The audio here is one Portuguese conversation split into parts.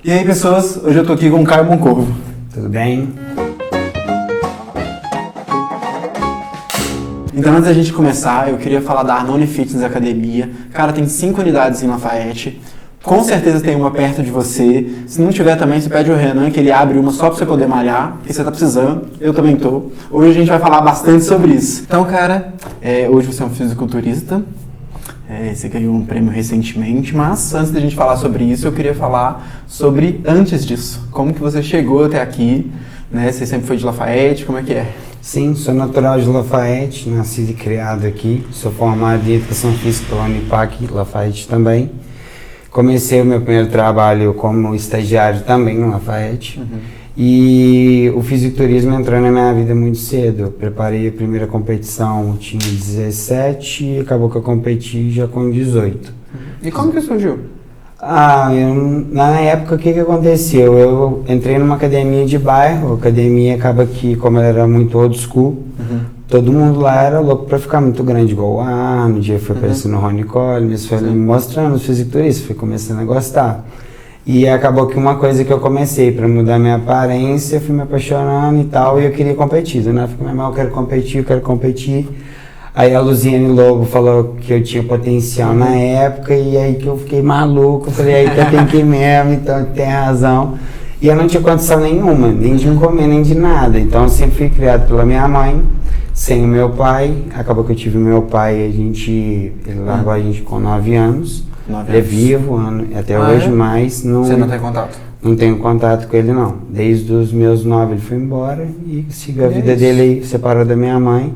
E aí, pessoas, hoje eu tô aqui com o Caio Moncorvo. Tudo bem? Então, antes da gente começar, eu queria falar da Arnone Fitness Academia. Cara, tem 5 unidades em Lafayette. Com certeza tem uma perto de você. Se não tiver também, você pede ao Renan que ele abre uma só pra você poder malhar, que você tá precisando. Eu também tô. Hoje a gente vai falar bastante sobre isso. Então, cara, hoje você é um fisiculturista. Você ganhou um prêmio recentemente, mas antes da gente falar sobre isso, eu queria falar sobre antes disso. Como que você chegou até aqui, né? Você sempre foi de Lafayette, como é que é? Sim, sou natural de Lafayette, nascido e criado aqui. Sou formado em Educação Física pela Unipac, Lafayette também. Comecei o meu primeiro trabalho como estagiário também em Lafayette. E o fisiculturismo entrou na minha vida muito cedo. Eu preparei a primeira competição, eu tinha 17 e acabou que eu competi já com 18. E como que surgiu? Na época o que aconteceu? Eu entrei numa academia de bairro, a academia acaba que, como ela era muito old school, todo mundo lá era louco pra ficar muito grande, igual o Arnold, dia foi aparecendo o Ronnie Collins, foi me mostrando os fisiculturistas, fui começando a gostar. E acabou que uma coisa que eu comecei para mudar minha aparência, fui me apaixonando e tal, e eu queria competir, né? Fiquei, mas eu quero competir. Aí a Luziane Lobo falou que eu tinha potencial na época, e aí que eu fiquei maluco, eu falei, aí que eu tenho que ir mesmo, então tem razão. E eu não tinha condição nenhuma, nem de comer, nem de nada, então eu sempre fui criado pela minha mãe, sem o meu pai. Acabou que eu tive o meu pai, ele largou a gente com 9 anos. Ele é vivo até hoje, mas não... Você não tem contato? Não tenho contato com ele, não. Desde os meus 9 ele foi embora e seguiu a vida dele aí, separou da minha mãe,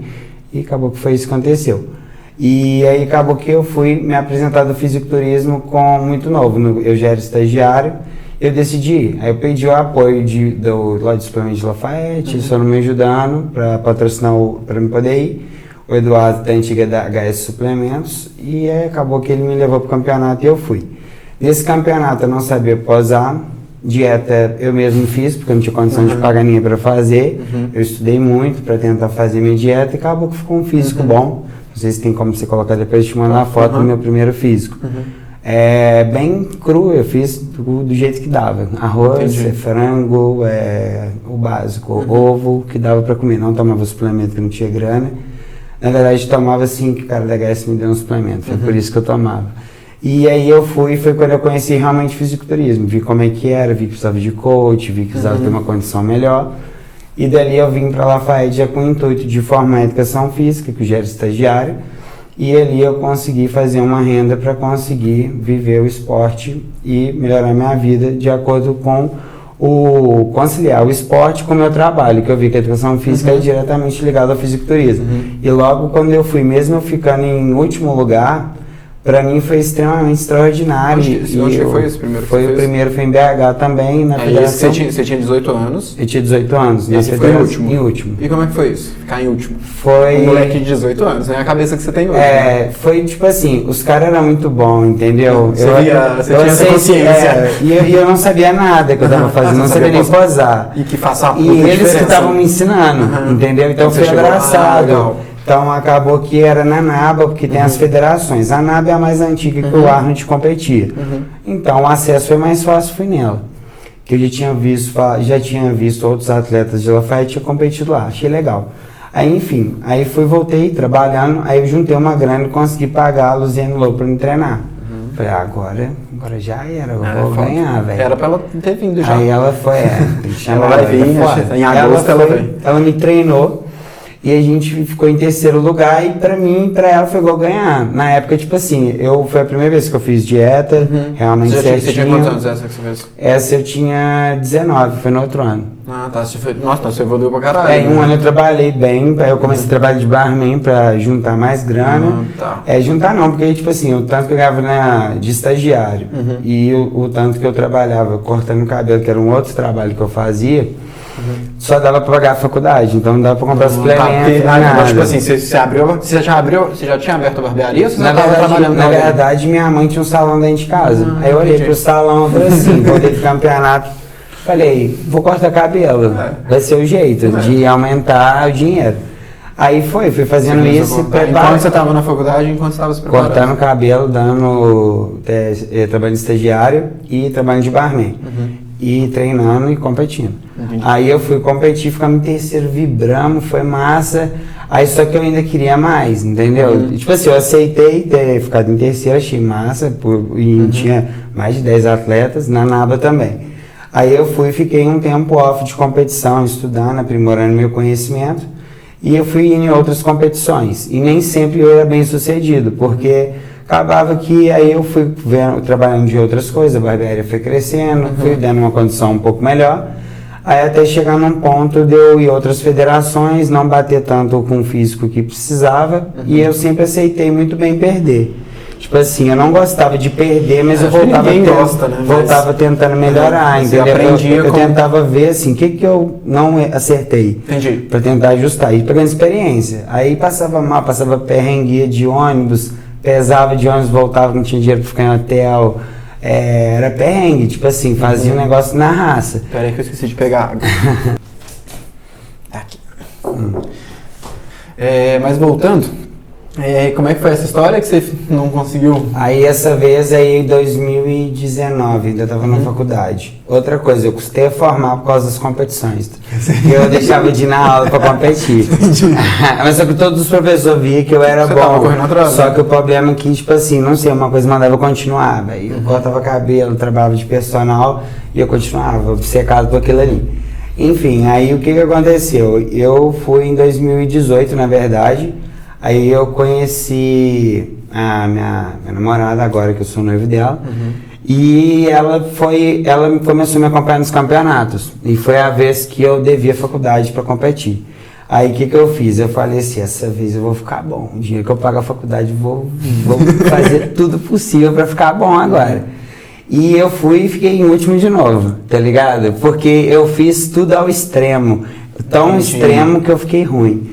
e acabou que foi isso que aconteceu. E aí acabou que eu fui me apresentar do fisiculturismo muito novo. Eu já era estagiário, eu decidi ir. Aí eu pedi o apoio do Lodge Suplemento de Lafayette, eles foram me ajudando para patrocinar, para me poder ir. O Eduardo da antiga da HS Suplementos, e aí acabou que ele me levou para o campeonato e eu fui. Nesse campeonato eu não sabia posar, dieta eu mesmo fiz, porque eu não tinha condição de pagar ninguém para fazer. Eu estudei muito para tentar fazer minha dieta e acabou que ficou um físico bom. Não sei se tem como você colocar depois, eu te mandar uma foto do meu primeiro físico. Bem cru, eu fiz do jeito que dava. Arroz, frango, o básico, ovo que dava para comer. Não tomava suplemento que não tinha grana. Na verdade, tomava assim, que o cara da HS me deu um suplemento, foi por isso que eu tomava. E aí foi quando eu conheci realmente fisiculturismo, vi como é que era, vi que precisava de coach, vi que precisava ter uma condição melhor. E dali eu vim para Lafayette já com o intuito de formar educação física, que eu já era estagiário, e ali eu consegui fazer uma renda para conseguir viver o esporte e melhorar minha vida de acordo com conciliar o esporte com o meu trabalho, que eu vi que a educação física é diretamente ligada ao fisiculturismo. E logo quando eu fui, mesmo eu ficando em último lugar, para mim foi extremamente extraordinário. Onde foi esse primeiro? O primeiro foi em BH também, na federação. Você tinha 18 anos? Eu tinha 18 anos. E esse foi em último? Em último. E como é que foi isso? Ficar em último? Foi... Um moleque de 18 anos, né? A cabeça que você tem hoje. Né? Foi tipo assim, os caras eram muito bons, entendeu? Você tinha essa consciência. E eu não sabia nada que eu tava fazendo, não sabia nem posar. E que faça a E eles que estavam me ensinando, entendeu? Então foi engraçado. Então acabou que era na NABA, porque tem as federações. A NABA é a mais antiga que o Arnold competia. Então o acesso foi mais fácil, fui nela. Que eu já tinha visto outros atletas de Lafayette, tinha competido lá, achei legal. Aí enfim, voltei trabalhando, aí eu juntei uma grana e consegui pagar a Luziane Lobo para me treinar. Falei, agora já era, eu vou ganhar, velho. Era pra ela ter vindo já. Aí ela foi, ela vai vir, em agosto ela vem. Ela me treinou. E a gente ficou em terceiro lugar e pra mim e pra ela foi igual ganhar. Na época, tipo assim, foi a primeira vez que eu fiz dieta, realmente certinho. Você tinha quantos anos essa que você fez? Essa eu tinha 19, foi no outro ano. Ah, tá. Nossa, você evoluiu pra caralho. Em um ano eu trabalhei bem, aí eu comecei a trabalhar de barman pra juntar mais grana. Juntar não, porque tipo assim, o tanto que eu ganhava de estagiário e o tanto que eu trabalhava cortando o cabelo, que era um outro trabalho que eu fazia, só dava pra pagar a faculdade, então não dava pra comprar suplemento. Tipo assim, você já tinha aberto a barbearia ou você já estava trabalhando? Na verdade, minha mãe tinha um salão dentro de casa. Aí eu olhei pro salão e falei assim, voltei do campeonato, falei, vou cortar cabelo, vai ser o jeito de aumentar o dinheiro. Aí fui fazendo isso. Enquanto você estava na faculdade, enquanto você estava se preparando? Cortando cabelo, dando trabalho de estagiário e trabalho de barman. E treinando e competindo. Aí eu fui competir, ficamos em terceiro, vibramos, foi massa. Aí só que eu ainda queria mais, entendeu? Tipo assim, eu aceitei ter ficado em terceiro, achei massa, e tinha mais de 10 atletas, na NABA também. Aí eu fiquei um tempo off de competição, estudando, aprimorando meu conhecimento, e eu fui em outras competições. E nem sempre eu era bem sucedido, porque acabava que aí eu fui trabalhando de outras coisas, a barbearia foi crescendo, fui dando uma condição um pouco melhor, aí até chegar num ponto de eu ir outras federações, não bater tanto com o físico que precisava, e eu sempre aceitei muito bem perder. Tipo assim, eu não gostava de perder, mas eu voltava tentando melhorar, entendeu? Eu tentava ver assim, o que eu não acertei. Pra tentar ajustar, e pegando experiência. Aí passava mal, passava perrengue de ônibus, pesava de ônibus, voltava, não tinha dinheiro pra ficar em hotel. Era perrengue, tipo assim, fazia um negócio na raça. Peraí que eu esqueci de pegar água. Aqui. Mas voltando, como é que foi essa história que você não conseguiu? Aí essa vez aí em 2019, ainda estava na faculdade. Outra coisa, eu custei a formar por causa das competições. Eu deixava de ir na aula para competir. Mas só que todos os professores viam que eu era bom. Só que o problema é que, tipo assim, não sei, uma coisa mandava eu continuar, velho. Eu cortava cabelo, trabalhava de personal e eu continuava, obcecado por aquilo ali. Enfim, aí o que aconteceu? Eu fui em 2018, na verdade. Aí eu conheci a minha namorada agora, que eu sou noivo dela, e ela começou a me acompanhar nos campeonatos, e foi a vez que eu devia faculdade para competir. Aí o que eu fiz? Eu falei assim, essa vez eu vou ficar bom, o dinheiro que eu pago a faculdade vou fazer tudo possível para ficar bom agora. E eu fui e fiquei em último de novo, tá ligado? Porque eu fiz tudo ao extremo, tão extremo que eu fiquei ruim.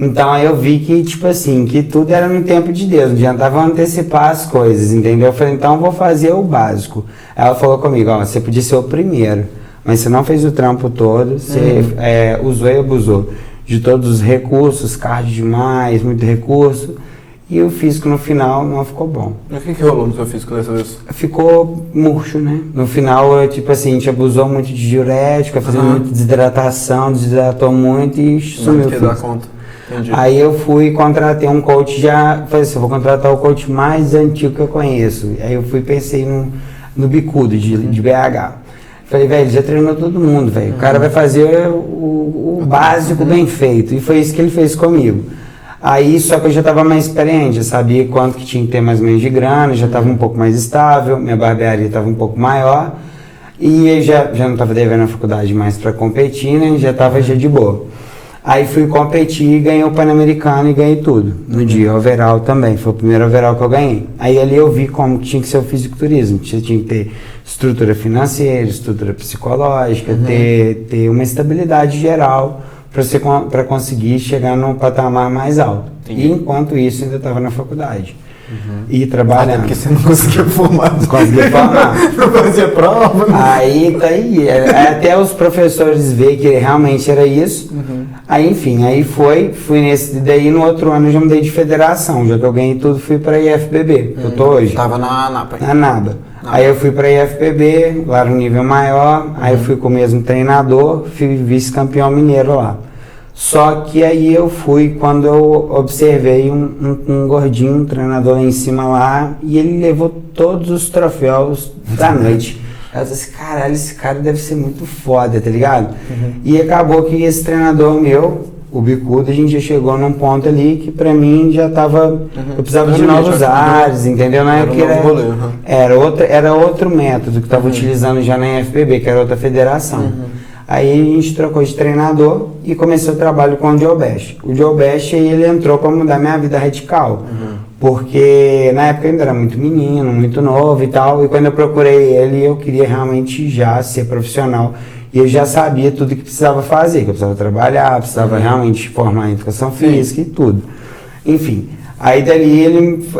Então aí eu vi que, tipo assim, que tudo era no tempo de Deus, não adiantava antecipar as coisas, entendeu? Eu falei, então eu vou fazer o básico. Ela falou comigo, ó, você podia ser o primeiro, mas você não fez o trampo todo, você usou e abusou de todos os recursos, cardio demais, muito recurso, e o físico no final não ficou bom. Mas o que rolou no seu físico dessa vez? Ficou murcho, né? No final, tipo assim, a gente abusou muito de diurético, fazendo muita desidratação, desidratou muito e sumiu o físico. Entendi. Aí eu fui e contratei um coach, falei assim, eu vou contratar o coach mais antigo que eu conheço. Aí eu pensei no Bicudo, de BH. Falei, velho, já treinou todo mundo, velho. O cara vai fazer o básico bem feito. E foi isso que ele fez comigo. Aí, só que eu já estava mais experiente, eu sabia quanto que tinha que ter mais ou menos de grana, já estava um pouco mais estável, minha barbearia estava um pouco maior. E eu já não estava devendo a faculdade mais para competir, né? Já estava de boa. Aí fui competir, ganhei o Pan-Americano e ganhei tudo. No dia, overall também, foi o primeiro overall que eu ganhei. Aí ali eu vi como tinha que ser o fisiculturismo. Você tinha que ter estrutura financeira, estrutura psicológica, ter uma estabilidade geral para conseguir chegar num patamar mais alto. Entendi. E enquanto isso ainda estava na faculdade. E trabalhando. Porque você não conseguia formar. Não conseguia formar. Não fazia prova. Aí tá aí. Até os professores ver que realmente era isso. Aí enfim, aí fui nesse. Daí no outro ano eu já mudei de federação. Já que eu ganhei tudo, fui pra IFBB, que eu tô hoje. Tava na NABA. Na NABA. Aí eu fui pra IFBB, lá no nível maior. Aí eu fui com o mesmo treinador, fui vice-campeão mineiro lá. Só que aí eu fui quando eu observei um gordinho, um treinador lá em cima lá, e ele levou todos os troféus da noite. Eu disse assim, caralho, esse cara deve ser muito foda, tá ligado? E acabou que esse treinador meu, o Bicudo, a gente já chegou num ponto ali que pra mim já tava, eu precisava de novos ares, entendeu? Não é que era outro método que tava utilizando já na IFBB, que era outra federação. Aí a gente trocou de treinador e começou o trabalho com o Joe Bash. O Joe Bash, ele entrou para mudar minha vida radical. Porque na época eu ainda era muito menino, muito novo e tal. E quando eu procurei ele, eu queria realmente já ser profissional. E eu já sabia tudo que precisava fazer. Que eu precisava trabalhar, precisava realmente formar em educação física e tudo. Enfim, Aí dali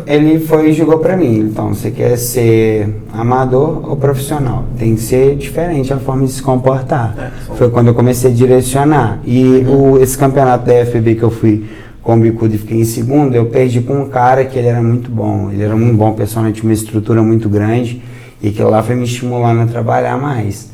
ele foi e jogou pra mim. Então, você quer ser amador ou profissional? Tem que ser diferente a forma de se comportar. Foi quando eu comecei a direcionar. E esse campeonato da FPB que eu fui com o bicudo e fiquei em segundo, eu perdi pra um cara que ele era muito bom. Ele era um bom personagem, tinha uma estrutura muito grande. E aquilo lá foi me estimulando a trabalhar mais.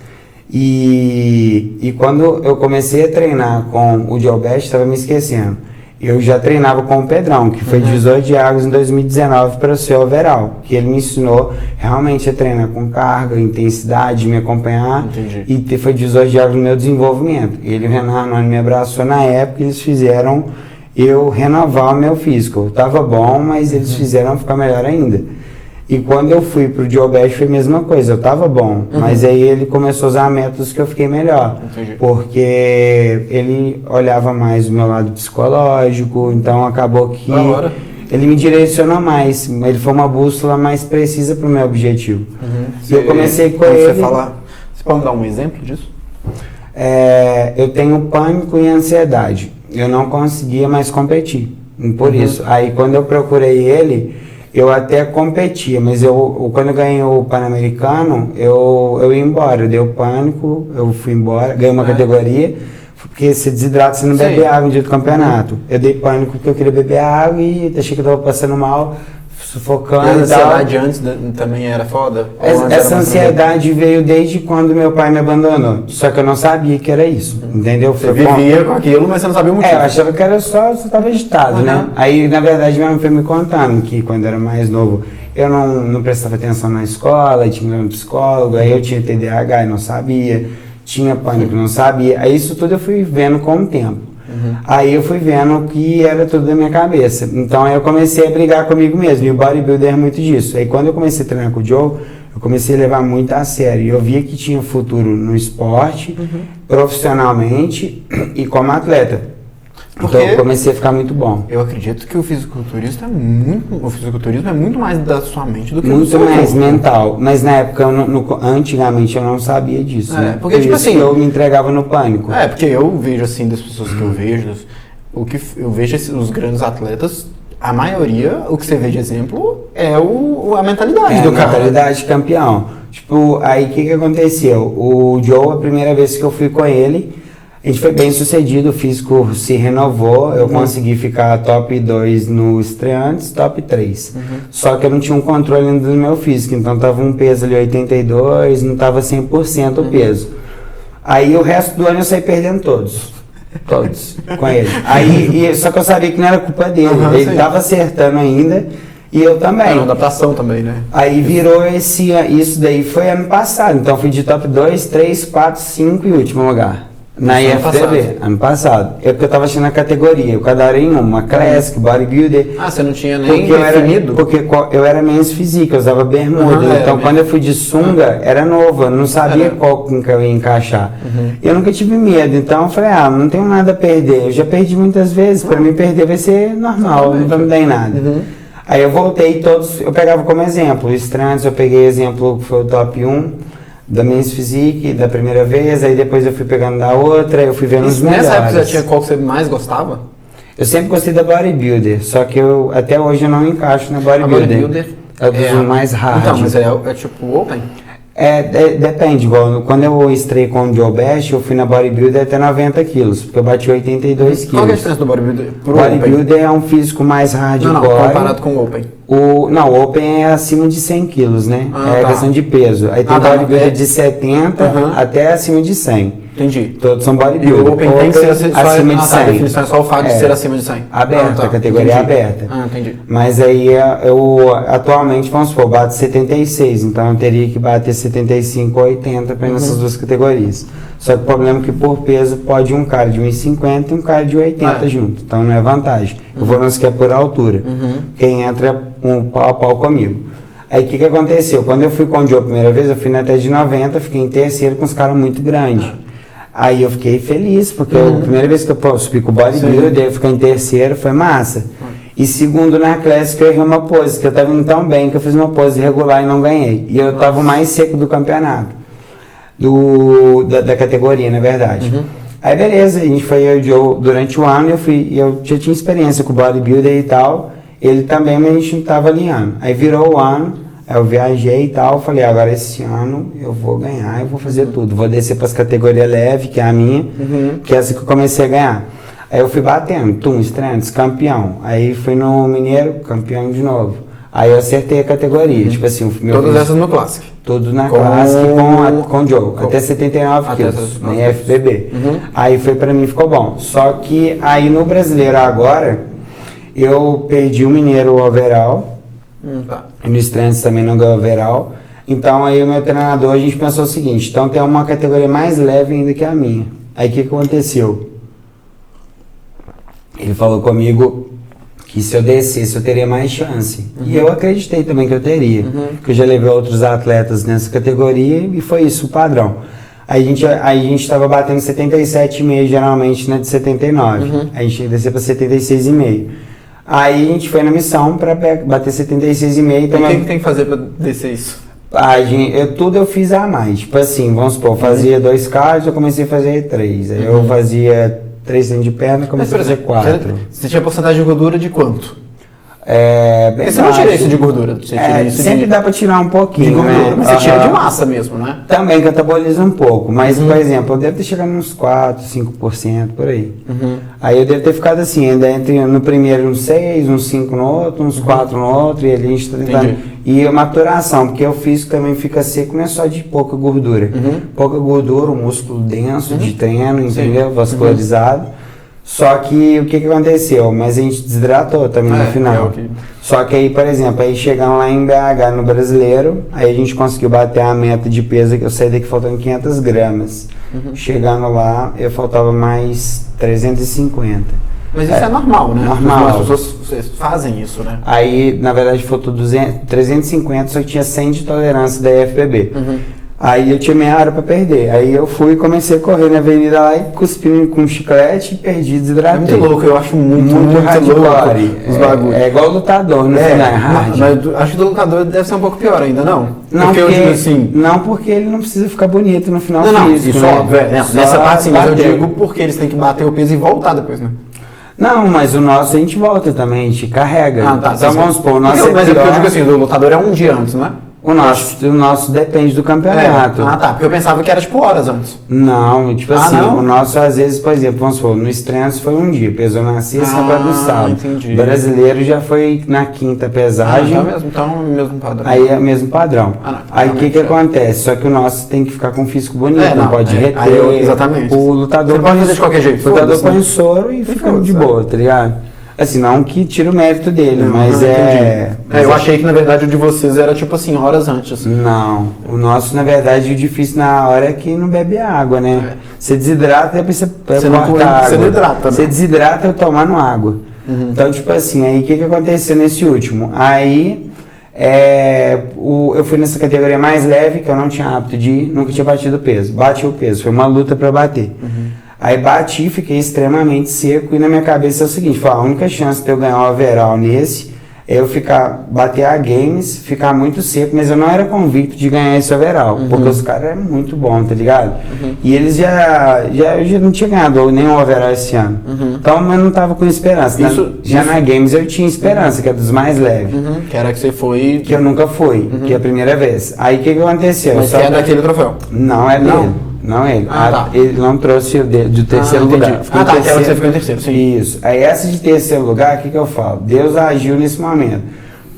E quando eu comecei a treinar com o Joe Best, estava me esquecendo. Eu já treinava com o Pedrão, que foi divisor de águas em 2019 para o seu overall, que ele me ensinou realmente a treinar com carga, intensidade, me acompanhar. Entendi. E foi divisor de águas no meu desenvolvimento. Ele e o Renan me abraçou na época, eles fizeram eu renovar o meu físico. Eu estava bom, mas eles fizeram ficar melhor ainda. E quando eu fui pro Joe Best foi a mesma coisa, eu tava bom, mas aí ele começou a usar métodos que eu fiquei melhor. Entendi. Porque ele olhava mais o meu lado psicológico, então acabou que ele me direcionou mais, ele foi uma bússola mais precisa pro meu objetivo. E eu comecei com ele... Você pode dar um exemplo disso? Eu tenho pânico e ansiedade, eu não conseguia mais competir, por isso. Aí quando eu procurei ele... Eu até competia, mas quando eu ganhei o Pan-Americano, eu ia embora, eu dei o pânico, eu fui embora, ganhei uma categoria, porque você desidrata, você não bebe água no dia do campeonato. Eu dei pânico porque eu queria beber água e achei que eu estava passando mal, sufocando. E a ansiedade antes também era foda? Essa ansiedade veio desde quando meu pai me abandonou, só que eu não sabia que era isso, entendeu? Você vivia com aquilo, mas você não sabia o motivo. Eu achava que era só, você estava agitado, né? Aí, na verdade, minha mãe foi me contando que quando eu era mais novo, eu não prestava atenção na escola, tinha um psicólogo, aí eu tinha TDAH e não sabia, tinha pânico e não sabia, aí isso tudo eu fui vendo com o tempo. Aí eu fui vendo que era tudo da minha cabeça. Então aí eu comecei a brigar comigo mesmo. E o bodybuilder é muito disso. Aí quando eu comecei a treinar com o Joe, eu comecei a levar muito a sério. E eu via que tinha futuro no esporte, profissionalmente e como atleta. Então eu comecei a ficar muito bom. Eu acredito que o fisiculturismo é muito mais da sua mente do que do seu corpo. Muito mais mental. Mas na época, antigamente, eu não sabia disso. Né? Porque, tipo assim, eu me entregava no pânico. Porque eu vejo assim, das pessoas que eu vejo, eu vejo os grandes atletas, a maioria, o que você vê de exemplo, é a mentalidade do cara. A mentalidade campeão. Tipo, aí o que aconteceu? O Joe, a primeira vez que eu fui com ele, a gente foi bem sucedido, o físico se renovou, eu consegui ficar top 2 no estreantes, top 3. Só que eu não tinha um controle ainda do meu físico, então tava um peso ali 82, não tava 100% o peso. Aí o resto do ano eu saí perdendo todos com ele. Aí, só que eu sabia que não era culpa dele, ele tava acertando ainda e eu também. Era uma adaptação também, né? Aí virou isso daí foi ano passado, então fui de top 2, 3, 4, 5 e último lugar. Na IFTB, ano passado. Porque eu tava achando a categoria, eu cada hora em uma Classic, Bodybuilder. Você não tinha nem definido? Porque eu era menos física, eu usava bermuda. Então quando eu fui de sunga, era nova, eu não sabia qual que eu ia encaixar. E eu nunca tive medo, então eu falei, não tenho nada a perder. Eu já perdi muitas vezes, pra mim perder vai ser normal, não vai me dar em nada. Aí eu voltei todos, eu pegava como exemplo, o Strands eu peguei exemplo que foi o top 1. Da Men's Physique, da primeira vez, aí depois eu fui pegando da outra, eu fui vendo os melhores. Nessa época você tinha qual que você mais gostava? Eu sempre gostei da Bodybuilder, só que até hoje eu não encaixo na Bodybuilder. A Bodybuilder é dos mais hard. Então, mas é tipo Open? Depende, igual quando eu estrei com o Joe Best, eu fui na Bodybuilder até 90 quilos, porque eu bati 82 quilos. Qual é a diferença do Bodybuilder pro Bodybuilder é um físico mais hardcore. Não, comparado com o Open. O Open é acima de 100 quilos, né? Questão de peso. Aí tem bodybuilder de 70 até acima de 100. Entendi. Todos são bodybuilder. E o Open tem que ser acima de 100. A definição é só o fato de ser acima de 100. Aberta, a categoria é aberta. Entendi. Mas aí eu atualmente, vamos supor, bato 76, então eu teria que bater 75 ou 80 para ir nessas duas categorias. Só que o problema é que por peso pode um cara de 1,50 e um cara de 80 junto. Então não é vantagem. Eu vou não sequer por altura. Quem entra um pau a pau comigo. Aí o que aconteceu? Quando eu fui com o Joe a primeira vez, eu fui na até de 90, fiquei em terceiro com os caras muito grandes. Aí eu fiquei feliz, porque a primeira vez que eu subi com o bodybuilder, eu fiquei em terceiro, foi massa. E segundo na Classic eu errei uma pose, que eu tava indo tão bem que eu fiz uma pose regular e não ganhei. E eu tava o mais seco do campeonato, da categoria, na verdade. Aí beleza, a gente foi eu e o Joe durante o ano, eu já tinha experiência com o bodybuilder e tal, ele também, mas a gente não tava alinhando. Aí virou o ano, aí eu viajei e tal, falei, agora esse ano eu vou ganhar, eu vou fazer tudo. Vou descer para as categorias leve, que é a minha, que é essa que eu comecei a ganhar. Aí eu fui batendo, estreantes, campeão. Aí fui no Mineiro, campeão de novo. Aí eu acertei a categoria, tipo assim... Todas essas no Classic? Todos na Classic com o Joe, até 79 quilos, na FBB. Aí foi pra mim, ficou bom. Só que aí no Brasileiro agora, eu perdi o Mineiro o overall, e no Estrantes também não ganhou overall. Então aí o meu treinador, a gente pensou o seguinte, então tem uma categoria mais leve ainda que a minha. Aí o que aconteceu? Ele falou comigo que se eu descesse eu teria mais chance. E eu acreditei também que eu teria. Que eu já levei outros atletas nessa categoria e foi isso o padrão. Aí a gente estava batendo 77,5 geralmente na de 79. A gente ia descer para 76,5. Aí a gente foi na missão para bater 76,5. Então, o que tem que fazer para descer isso? Tudo eu fiz a mais. Tipo assim, vamos supor, eu fazia 2 cards, eu comecei a fazer 3. Aí eu fazia 3 dentro de perna, comecei a fazer 4. Você tinha porcentagem de gordura de quanto? Você não tira isso de gordura? Você tira isso sempre dá pra tirar um pouquinho, de gordura, né? Mas você tira de massa mesmo, né? Também cataboliza um pouco, mas, por exemplo, eu devo ter chegado uns 4, 5% por aí. Aí eu devo ter ficado assim, ainda entre no primeiro uns 6, uns 5 no outro, uns 4 no outro, e ali a gente tá tentando. E a maturação, porque o físico também fica seco, não é só de pouca gordura. Pouca gordura, um músculo denso de treino, entendeu? Vascularizado. Só que o que aconteceu? Mas a gente desidratou também no final. Só que aí, por exemplo, aí chegando lá em BH no Brasileiro, aí a gente conseguiu bater a meta de peso, que eu saí daqui faltando 500 gramas. Chegando lá, eu faltava mais 350. Mas isso é normal, né? Normal. As pessoas fazem isso, né? Aí, na verdade, faltou 350, só que tinha 100 de tolerância da IFBB. Aí eu tinha meia hora pra perder. Aí eu fui e comecei a correr na avenida lá e cuspi com um chiclete e perdi, desidratei. É muito louco, eu acho muito louco os bagulhos. É igual lutador, no final, é hard. Mas acho que do lutador deve ser um pouco pior ainda, não? Não, porque eu digo assim... Não, porque ele não precisa ficar bonito no final físico, isso né? óbvio, nessa parte sim, mas eu digo porque eles têm que bater o peso e voltar depois, né? Não, mas o nosso a gente volta também, a gente carrega. Então vamos supor, o nosso mas é porque eu digo assim, do lutador é um dia antes, não é? O nosso depende do campeonato. Porque eu pensava que era tipo horas antes. Não, tipo assim, não? o nosso às vezes, por exemplo, vamos supor, no estreantes foi um dia, pesou na sexta para no sábado. Entendi. Brasileiro já foi na quinta pesagem. Então é o mesmo padrão. Aí é o mesmo padrão. Aí o que acontece? Só que o nosso tem que ficar com o físico bonito, não pode reter. Exatamente. O lutador você pode fazer de qualquer jeito. O lutador põe soro e fica de boa, tá ligado? Assim, não que tira o mérito dele, mas eu achei que na verdade o de vocês era tipo assim, horas antes. Não, o nosso na verdade o difícil na hora é que não bebe água, né? Você desidrata e depois você corta a água. Você não hidrata, né? Você desidrata tomando água. Então, tipo assim, aí o que aconteceu nesse último? Aí eu fui nessa categoria mais leve, que eu não tinha hábito de ir, nunca tinha batido o peso. Bati o peso, foi uma luta pra bater. Aí bati, fiquei extremamente seco e na minha cabeça é o seguinte, a única chance de eu ganhar o overall nesse é eu bater a games, ficar muito seco, mas eu não era convicto de ganhar esse overall, porque os caras eram muito bons, tá ligado? E eles eu já não tinha ganhado nenhum overall esse ano, então eu não tava com esperança. Na games eu tinha esperança, que é dos mais leves. Que era que você foi... Que eu nunca fui, que é a primeira vez. Aí o que aconteceu? Mas você é daquele troféu? Não, é dele. Não ele. Ele não trouxe de terceiro lugar. Você ficou em terceiro, sim. Isso. Aí essa de terceiro lugar, o que eu falo? Deus agiu nesse momento.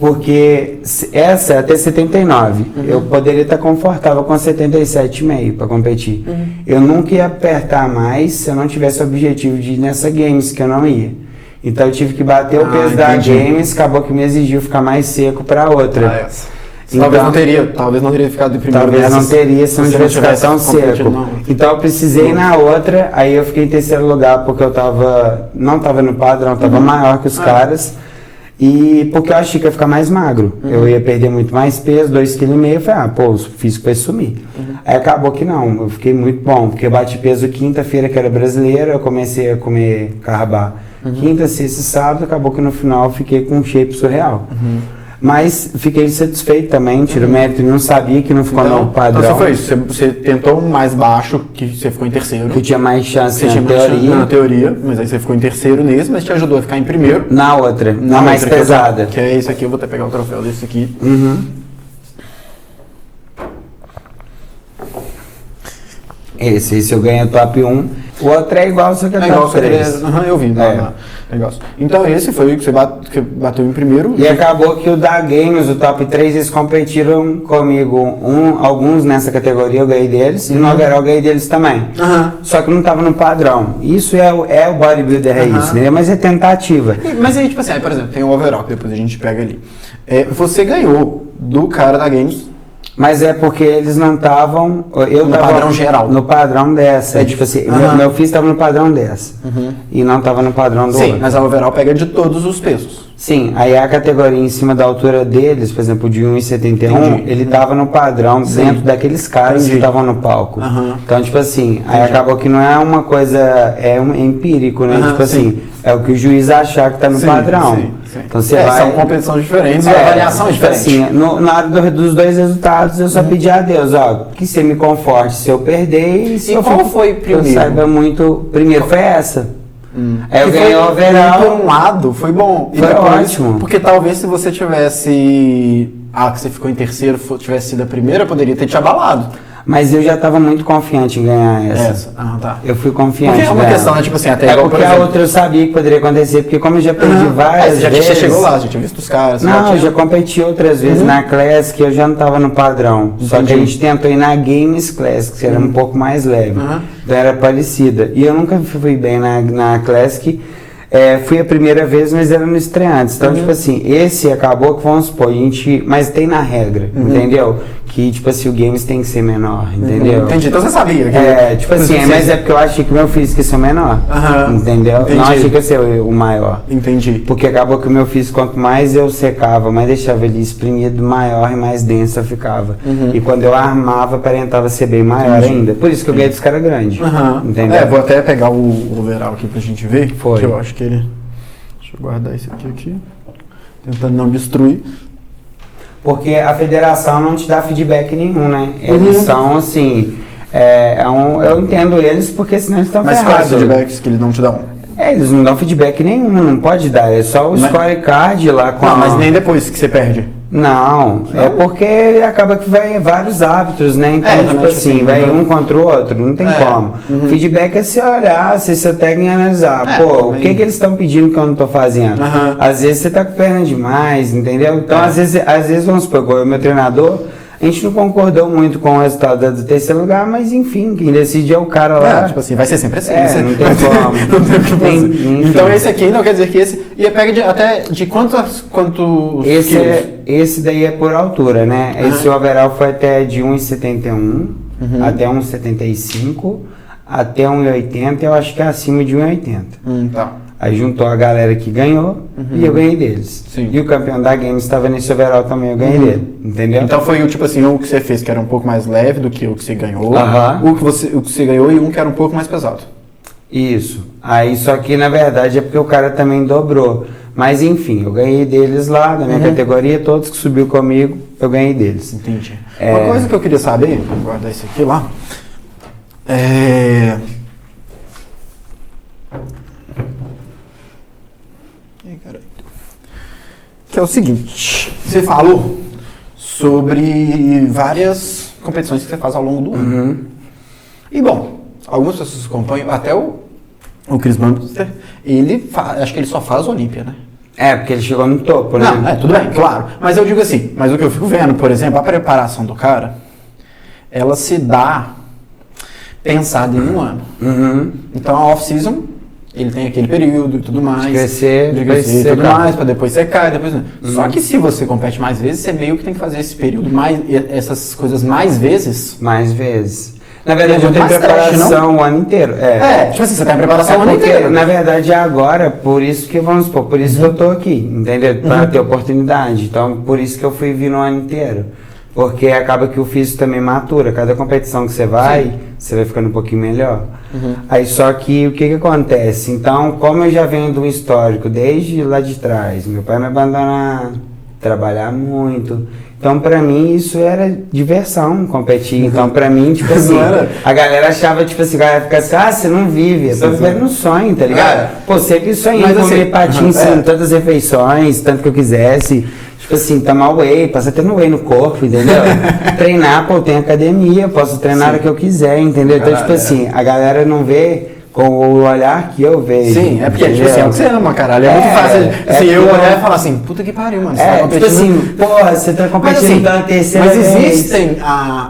Porque essa até 79. Eu poderia estar confortável com 77,5 para competir. Eu nunca ia apertar mais se eu não tivesse o objetivo de ir nessa Games, que eu não ia. Então eu tive que bater o peso da Games, acabou que me exigiu ficar mais seco para outra. Então, talvez não teria ficado em primeiro. Talvez não teria se não tivesse ficado tão seco. Então eu precisei na outra, aí eu fiquei em terceiro lugar porque eu não estava no padrão, estava maior que os caras. E porque eu achei que ia ficar mais magro. Eu ia perder muito mais peso, 2,5 kg, eu falei, o físico vai sumir. Aí acabou que não, eu fiquei muito bom, porque eu bati peso quinta-feira, que era brasileiro, eu comecei a comer carbar. Quinta, sexta e sábado, acabou que no final eu fiquei com um shape surreal. Mas fiquei satisfeito também, tiro mérito, não sabia que não ficou no padrão. Então foi isso, você tentou um mais baixo, que você ficou em terceiro. Que tinha mais chance na teoria, mas aí você ficou em terceiro nesse, mas te ajudou a ficar em primeiro. Na outra, na mais outra, pesada. Que é isso aqui, eu vou até pegar o troféu desse aqui. Esse eu ganhei top 1. O outro é igual, só que é top 3. Eu vi, negócio. Então esse foi o que você bateu em primeiro. E acabou que o da Games, o top 3, eles competiram comigo. Alguns nessa categoria eu ganhei deles, e no overall eu ganhei deles também. Só que não tava no padrão. Isso é o bodybuilder raiz, né? Mas é tentativa. Mas aí, tipo assim, aí, por exemplo, tem o overall, que depois a gente pega ali. Você ganhou do cara da Games. Mas é porque eles não estavam. No padrão geral. No padrão dessa. Tipo assim, meu filho estava no padrão dessa. E não estava no padrão do outro. Sim, mas a overall pega de todos os pesos. Sim, aí a categoria em cima da altura deles, por exemplo, de 1,71, ele estava no padrão dentro daqueles caras que estavam no palco. Então, tipo assim, aí acabou que não é uma coisa, é empírico, né? Tipo assim, é o que o juiz achar que está no padrão. Então você vai. São competições diferentes e a avaliação é diferente. Assim, na hora dos dois resultados, eu só pedi a Deus, que você me conforte se eu perder e se eu qual foi primeiro? Eu saiba muito. Primeiro foi essa. Aí eu ganhei o overall. Por um lado, foi bom. Foi ótimo. Porque talvez se você tivesse. Que você ficou em terceiro, tivesse sido a primeira, poderia ter te abalado. Mas eu já estava muito confiante em ganhar essa. Tá. Eu fui confiante. Porque é uma questão, né? Tipo assim, até igual, porque a outra eu sabia que poderia acontecer, porque como eu já perdi várias vezes. Você chegou lá, já tinha visto os caras. Não, eu já competi outras vezes na Classic, eu já não estava no padrão. Só que a gente tentou ir na Games Classic, que era um pouco mais leve. Então era parecida. E eu nunca fui bem na Classic. Fui a primeira vez, mas era no estreantes. Então, tipo assim, esse acabou que, vamos supor, mas tem na regra, entendeu? Que, tipo assim, o games tem que ser menor, entendeu? Entendi, então você sabia. Tipo assim, mas é porque eu achei que o meu físico ia ser menor, entendeu? Entendi. Não achei que ia ser o maior. Entendi. Porque acabou que o meu físico, quanto mais eu secava, mais deixava ele espremido, maior e mais densa ficava. E quando eu armava, aparentava ser bem maior ainda. Por isso que eu ganhei dos caras grandes, entendeu? Vou até pegar o overall aqui pra gente ver. Foi. Que eu acho que ele... Deixa eu guardar esse aqui. Tentando não destruir. Porque a federação não te dá feedback nenhum, né? Eles são assim. Eu entendo eles porque senão eles estão ferrados. Mas quais feedbacks que eles não te dão? Eles não dão feedback nenhum, não pode dar. É só o scorecard lá com. Não, mas nem depois que você perde. Não, é porque acaba que vai vários árbitros, né? Então, tipo assim, vai um contra o outro, não tem como. Feedback é se olhar, se você técnico analisar. O que eles estão pedindo que eu não tô fazendo? Às vezes você tá com perna demais, entendeu? Então, às vezes, vamos supor, o meu treinador, a gente não concordou muito com o resultado do terceiro lugar, mas enfim, quem decide é o cara lá. Tipo assim, vai ser sempre assim. Não tem como. Não tem o que fazer. Então esse aqui não quer dizer que esse... E pega até de quantos esse daí é por altura, né? Esse overall foi até de 1,71 até 1,75 até 1,80, eu acho que é acima de 1,80. Tá. Aí juntou a galera que ganhou e eu ganhei deles. Sim. E o campeão da Games estava nesse overall também, eu ganhei dele, entendeu? Então foi tipo assim, o que você fez que era um pouco mais leve do que o que você ganhou, o que você ganhou e um que era um pouco mais pesado. Isso. Aí só que na verdade é porque o cara também dobrou. Mas enfim, eu ganhei deles lá, da minha categoria, todos que subiu comigo, eu ganhei deles. Entendi. Uma coisa que eu queria saber, vou guardar isso aqui lá, que é o seguinte, você falou sobre várias competições que você faz ao longo do ano. E bom, algumas pessoas acompanham, até o Chris Bumster, acho que ele só faz Olímpia, né? Porque ele chegou no topo, né? Não, tudo bem, claro. Mas eu digo assim, mas o que eu fico vendo, por exemplo, a preparação do cara, ela se dá pensada em um ano. Então a off-season, ele tem aquele período e tudo mais. De crescer e tudo mais, pra depois secar, depois... Só que se você compete mais vezes, você meio que tem que fazer esse período essas coisas mais vezes. Mais vezes. Na verdade, eu tenho preparação o ano inteiro. Tipo assim, você tem preparação o ano inteiro. Na verdade, é agora, por isso que, vamos supor, por isso que eu tô aqui, entendeu? Pra ter oportunidade. Então, por isso que eu fui vir no ano inteiro. Porque acaba que o físico também matura. Cada competição que você vai ficando um pouquinho melhor. Aí, só que, o que acontece? Então, como eu já venho de um histórico desde lá de trás, meu pai me abandona trabalhar muito. Então, pra mim, isso era diversão, competir. Então, pra mim, tipo assim, a galera achava, tipo assim, a galera ficava assim, você não vive, eu tô vivendo um sonho, tá ligado? Pô, sempre sonhei em comer patinho em todas as refeições, tanto que eu quisesse. Tipo assim, tomar whey, passar até no whey no corpo, entendeu? Treinar, pô, tem academia, posso treinar o que eu quiser, entendeu? Então, tipo assim, a galera não vê com o olhar que eu vejo. Sim, é porque tipo assim, é o que você ama, caralho. É muito fácil assim, eu olhar e falar assim, puta que pariu, mano. Você tá competindo. Tipo assim, porra, você tá competindo assim, pela terceira vez. Mas existem,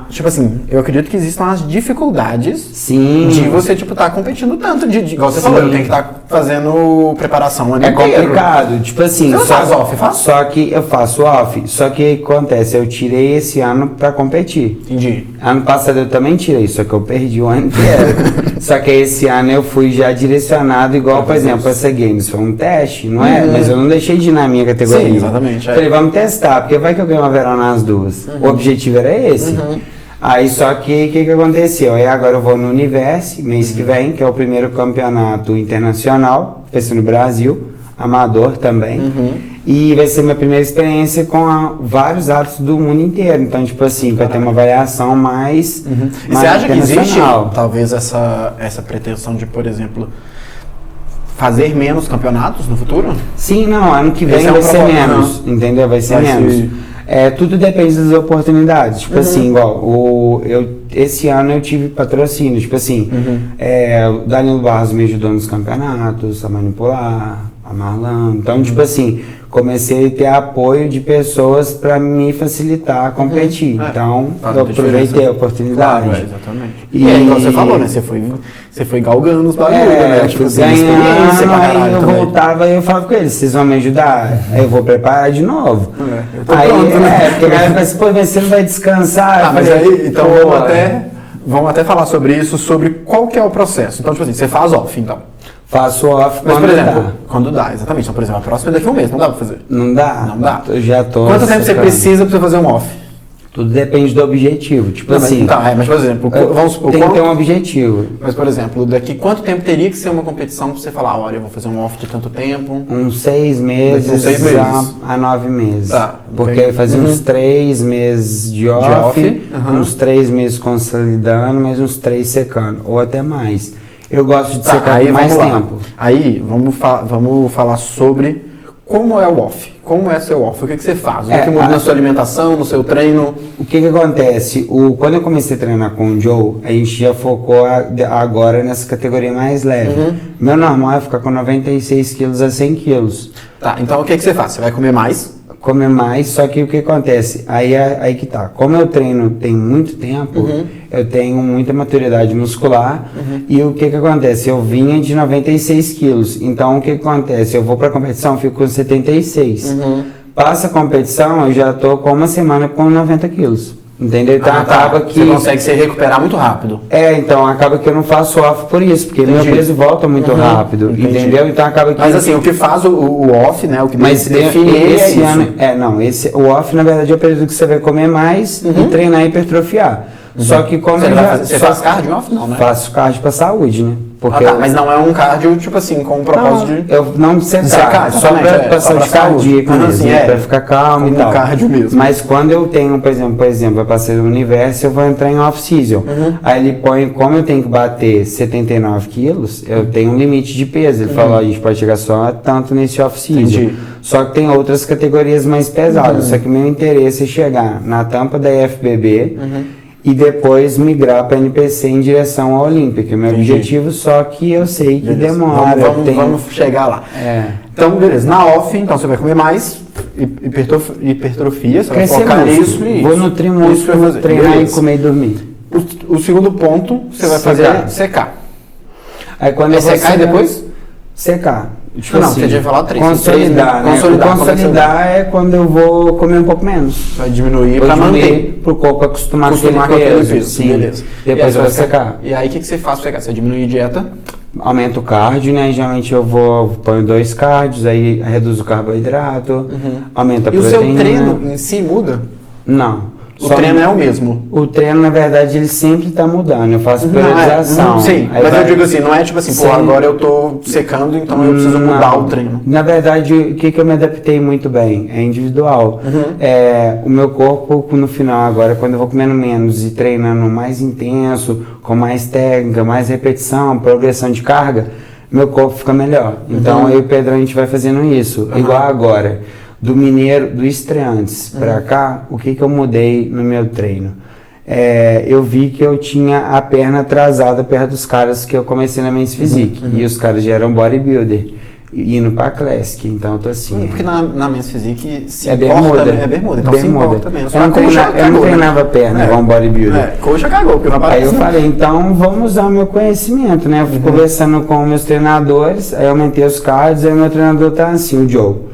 tipo assim, eu acredito que existam as dificuldades de você, tipo, tá competindo tanto. Igual você falou, eu tenho que estar fazendo preparação ali. É complicado, tipo assim. Você faz off, Só que eu faço off. Só que o que acontece? Eu tirei esse ano pra competir. Entendi. Ano passado eu também tirei, só que eu perdi o ano inteiro. Só que esse ano eu fui já direcionado, igual, por exemplo, essa Games. Foi um teste, não é? Mas eu não deixei de ir na minha categoria. Sim, exatamente. Falei, vamos testar, porque vai que eu ganho uma verona nas duas. O objetivo era esse. Aí só que o que aconteceu? Aí agora eu vou no Universe, mês que vem, que é o primeiro campeonato internacional, vai ser no Brasil, amador também. E vai ser minha primeira experiência com vários atos do mundo inteiro. Então, tipo assim, vai ter uma variação mais, E você acha que existe, talvez, essa pretensão de, por exemplo, fazer menos campeonatos no futuro? Sim, não, ano que vem vai ser menos, entendeu? Vai ser menos. Tudo depende das oportunidades. Tipo assim, igual, esse ano eu tive patrocínio. Tipo assim, o Danilo Barros me ajudou nos campeonatos, a manipular, a Marlon. Então, tipo assim, comecei a ter apoio de pessoas para me facilitar a competir. Então, eu aproveitei a oportunidade. Claro, exatamente. E aí, como você falou, né? Você foi galgando os bagulhos, né? Tipo, ganhando, aí eu voltava e eu falava com eles, vocês vão me ajudar? Aí eu vou preparar de novo. Aí, porque a galera fala assim, pô, mas você não vai descansar? Mas aí, então vamos até falar sobre isso, sobre qual que é o processo. Então, tipo assim, você faz off, então. Faço off mas, por exemplo, quando dá, exatamente. Então, por exemplo, a próxima é daqui a um mês, não dá pra fazer? Não dá. Não dá. Eu já tô. Quanto tempo você precisa pra você fazer um off? Tudo depende do objetivo. Tipo assim. Mas, por exemplo, vamos supor. Tem que ter um objetivo. Mas, por exemplo, daqui quanto tempo teria que ser uma competição pra você falar, olha, eu vou fazer um off de tanto tempo? Uns 6 meses, a 9 meses. Tá. Porque eu fazia uns 3 meses de off. Uns 3 meses consolidando, mas uns 3 secando. Ou até mais. Eu gosto de secar mais tempo. Aí, vamos falar sobre como é o off. Como é seu off? O que você faz? O que muda na sua alimentação, no seu treino? O que acontece? Quando eu comecei a treinar com o Joe, a gente já focou agora nessa categoria mais leve. Meu normal é ficar com 96 quilos a 100 quilos. Tá, então o que você faz? Você vai comer mais? Comer mais, só que o que acontece? Aí que tá. Como eu treino tem muito tempo, eu tenho muita maturidade muscular e o que acontece? Eu vinha de 96 quilos, então o que acontece? Eu vou pra competição, fico com 76. Passa a competição, eu já tô com uma semana com 90 quilos. Entendeu? Então acaba que... Você consegue se recuperar muito rápido. Então acaba que eu não faço off por isso, porque meu peso volta muito rápido, entendeu? Então acaba que... Mas assim, o que faz o off, né? O que define esse ano... o off na verdade é o período que você vai comer mais e treinar e hipertrofiar. Só que como você faz cardio off? Não, né? Faço cardio pra saúde, né? Porque mas não é um cardio, tipo assim, com um propósito de... Eu não secar, só pra saúde cardíaca mesmo, pra ficar calmo e tal. Cardio mesmo. Mas quando eu tenho, por exemplo, vai passar no Universo, eu vou entrar em off-season. Aí ele põe, como eu tenho que bater 79 quilos, eu tenho um limite de peso. Ele fala, a gente pode chegar só tanto nesse off-season. Só que tem outras categorias mais pesadas. Só que meu interesse é chegar na tampa da IFBB, e depois migrar para NPC em direção ao Olímpico. Meu objetivo, só que eu sei que demora. Vamos chegar lá. Então, beleza. Na off, então você vai comer mais, hipertrofia, você vai focar nisso. Vou nutrir músculo, treinar e comer e dormir. O segundo ponto, você vai fazer secar. Aí quando eu secar e depois? Secar. Tipo não, você tinha falado 3. Consolidar, né? Consolidar é quando eu vou comer um pouco menos. Vai diminuir para manter. Para o corpo acostumar com aquele peso. Sim, beleza. Depois vai secar. E aí o que você faz para secar? Você diminui a dieta? Aumento o cardio, né? Geralmente eu ponho 2 cardios, aí reduzo o carboidrato, aumenta a proteína. E o seu treino em si muda? Não. O treino é o mesmo? O treino, na verdade, ele sempre tá mudando. Eu faço periodização. Sim, aí mas vai, eu digo assim, não é tipo assim, pô, agora eu tô secando, então eu preciso mudar o treino. Na verdade, o que eu me adaptei muito bem é individual. O meu corpo, no final, agora, quando eu vou comendo menos e treinando mais intenso, com mais técnica, mais repetição, progressão de carga, meu corpo fica melhor. Então, eu e o Pedro, a gente vai fazendo isso. Igual agora. Do mineiro, do estreantes pra cá, o que eu mudei no meu treino? Eu vi que eu tinha a perna atrasada perto dos caras que eu comecei na Men's Physique. E os caras já eram bodybuilder, indo pra Classic. Então eu tô assim... Porque na Men's Physique se bermuda. É bermuda, então se importa menos. Eu não treinava perna igual um bodybuilder. Coxa cagou, porque não aparece. Aí eu falei, então vamos usar o meu conhecimento, né? Eu fui conversando com meus treinadores, aí eu aumentei os cards, aí meu treinador tá assim, o Joe.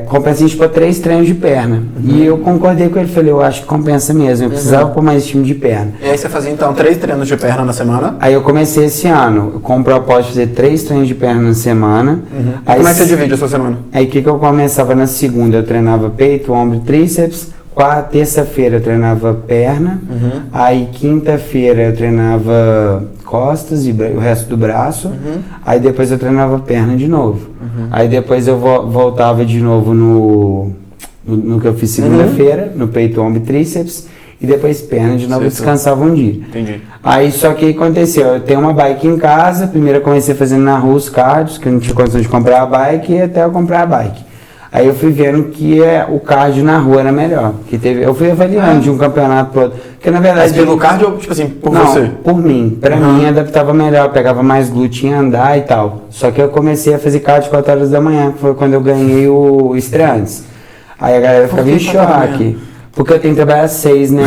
Compensa a gente pôr 3 treinos de perna. E eu concordei com ele, falei, eu acho que compensa mesmo, eu precisava pôr mais time de perna. E aí você fazia então 3 treinos de perna na semana? Aí eu comecei esse ano, com o propósito de fazer 3 treinos de perna na semana. Aí, como é que você divide a sua semana? Aí o que eu começava na segunda? Eu treinava peito, ombro e tríceps. Terça-feira eu treinava perna. Aí quinta-feira eu treinava costas e o resto do braço. Aí depois eu treinava perna de novo. Aí depois eu voltava de novo no que eu fiz segunda-feira, no peito, ombro e tríceps. E depois perna de novo e descansava um dia. Entendi. Aí só que aconteceu, eu tenho uma bike em casa. Primeiro eu comecei fazendo na rua os cardios, que eu não tinha condição de comprar a bike, e até eu comprar a bike. Aí eu fui vendo que o cardio na rua era melhor. Eu fui avaliando de um campeonato pro outro. Porque na verdade. Mas pelo cardio ou tipo assim, por você? Por mim. Pra mim adaptava melhor, pegava mais glúteo em andar e tal. Só que eu comecei a fazer cardio 4 horas da manhã, que foi quando eu ganhei o estreantes. Aí a galera ficava em choque. Porque eu tenho que trabalhar às 6, né?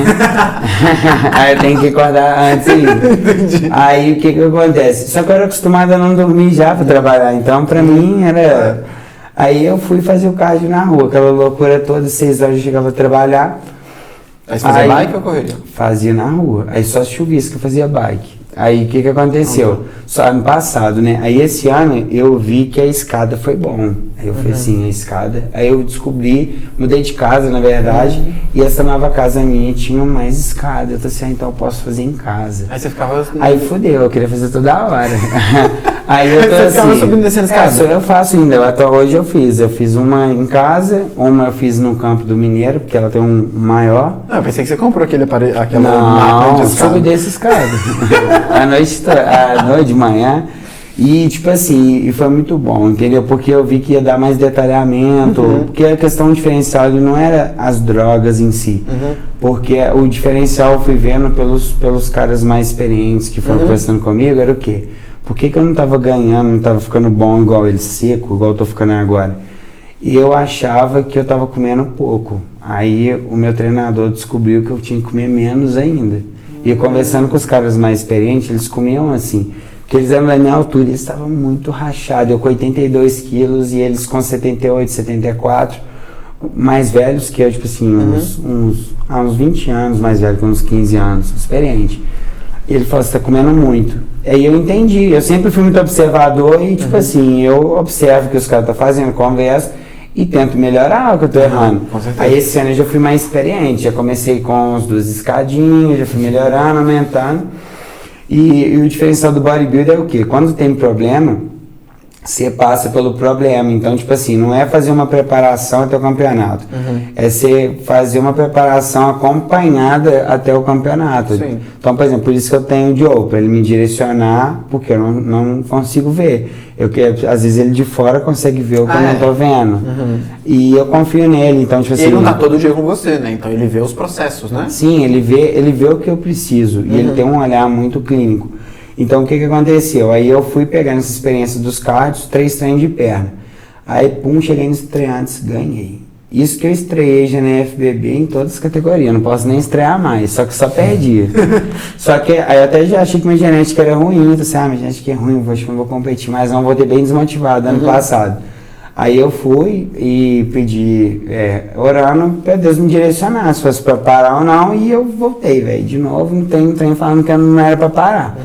Aí eu tenho que acordar antes ainda. Entendi. Aí o que acontece? Só que eu era acostumado a não dormir já pra trabalhar. Então pra mim era. Aí eu fui fazer o cardio na rua, aquela loucura toda, 6 horas eu chegava a trabalhar. Aí você fazia bike ou correria? Fazia na rua, aí só chuvisco eu fazia bike. Aí o que aconteceu? Só ano passado, né? Aí esse ano eu vi que a escada foi bom. Aí eu falei assim, a escada. Aí eu descobri, mudei de casa na verdade, e essa nova casa minha tinha mais escada. Eu falei assim, então eu posso fazer em casa. Aí você ficava... Aí fudeu, eu queria fazer toda hora. Aí eu tô você ficava assim, subindo e descendo escada? eu faço ainda, até hoje eu fiz uma em casa, uma eu fiz no campo do Mineiro, porque ela tem um maior. Não, eu pensei que você comprou aquela máquina Não, de escada. subi desse escada. à noite, de manhã. E tipo assim, e foi muito bom, entendeu? Porque eu vi que ia dar mais detalhamento, porque a questão diferencial não era as drogas em si, porque o diferencial eu fui vendo pelos caras mais experientes que foram conversando comigo, era o quê? Por que eu não tava ganhando, não tava ficando bom igual ele, seco, igual eu tô ficando agora? E eu achava que eu tava comendo pouco. Aí o meu treinador descobriu que eu tinha que comer menos ainda. E conversando com os caras mais experientes, eles comiam assim, porque eles eram da minha altura, eles estavam muito rachados, eu com 82 quilos e eles com 78, 74, mais velhos que eu, tipo assim, uns 20 anos mais velho, com uns 15 anos, experiente. Ele falou, você tá comendo muito. Aí eu entendi, eu sempre fui muito observador e tipo assim, eu observo o que os caras estão fazendo, converso e tento melhorar o que eu tô errando. Aí esse ano eu já fui mais experiente, já comecei com as 2 escadinhas, já fui melhorando, aumentando. E o diferencial do bodybuilder é o quê? Quando tem problema, você passa pelo problema. Então, tipo assim, não é fazer uma preparação até o campeonato. É você fazer uma preparação acompanhada até o campeonato. Sim. Então, por exemplo, por isso que eu tenho o Joe, para ele me direcionar, porque eu não consigo ver. Às vezes ele de fora consegue ver o que eu não tô vendo. E eu confio nele. Então, tipo assim, ele não tá todo dia com você, né? Então ele vê os processos, né? Sim, ele vê o que eu preciso. E ele tem um olhar muito clínico. Então o que aconteceu? Aí eu fui pegando essa experiência dos cardios, 3 treinos de perna. Aí cheguei nos estreantes, ganhei. Isso que eu estreiei já na FBB em todas as categorias, não posso nem estrear mais, só que só perdi. Só que aí eu até já achei que minha genética era ruim, então assim, minha genética é ruim, acho que não vou competir mais, não, voltei bem desmotivado ano passado. Aí eu fui e pedi, orando pra Deus me direcionar, se fosse pra parar ou não, e eu voltei, velho, de novo, não tem trem falando que não era pra parar.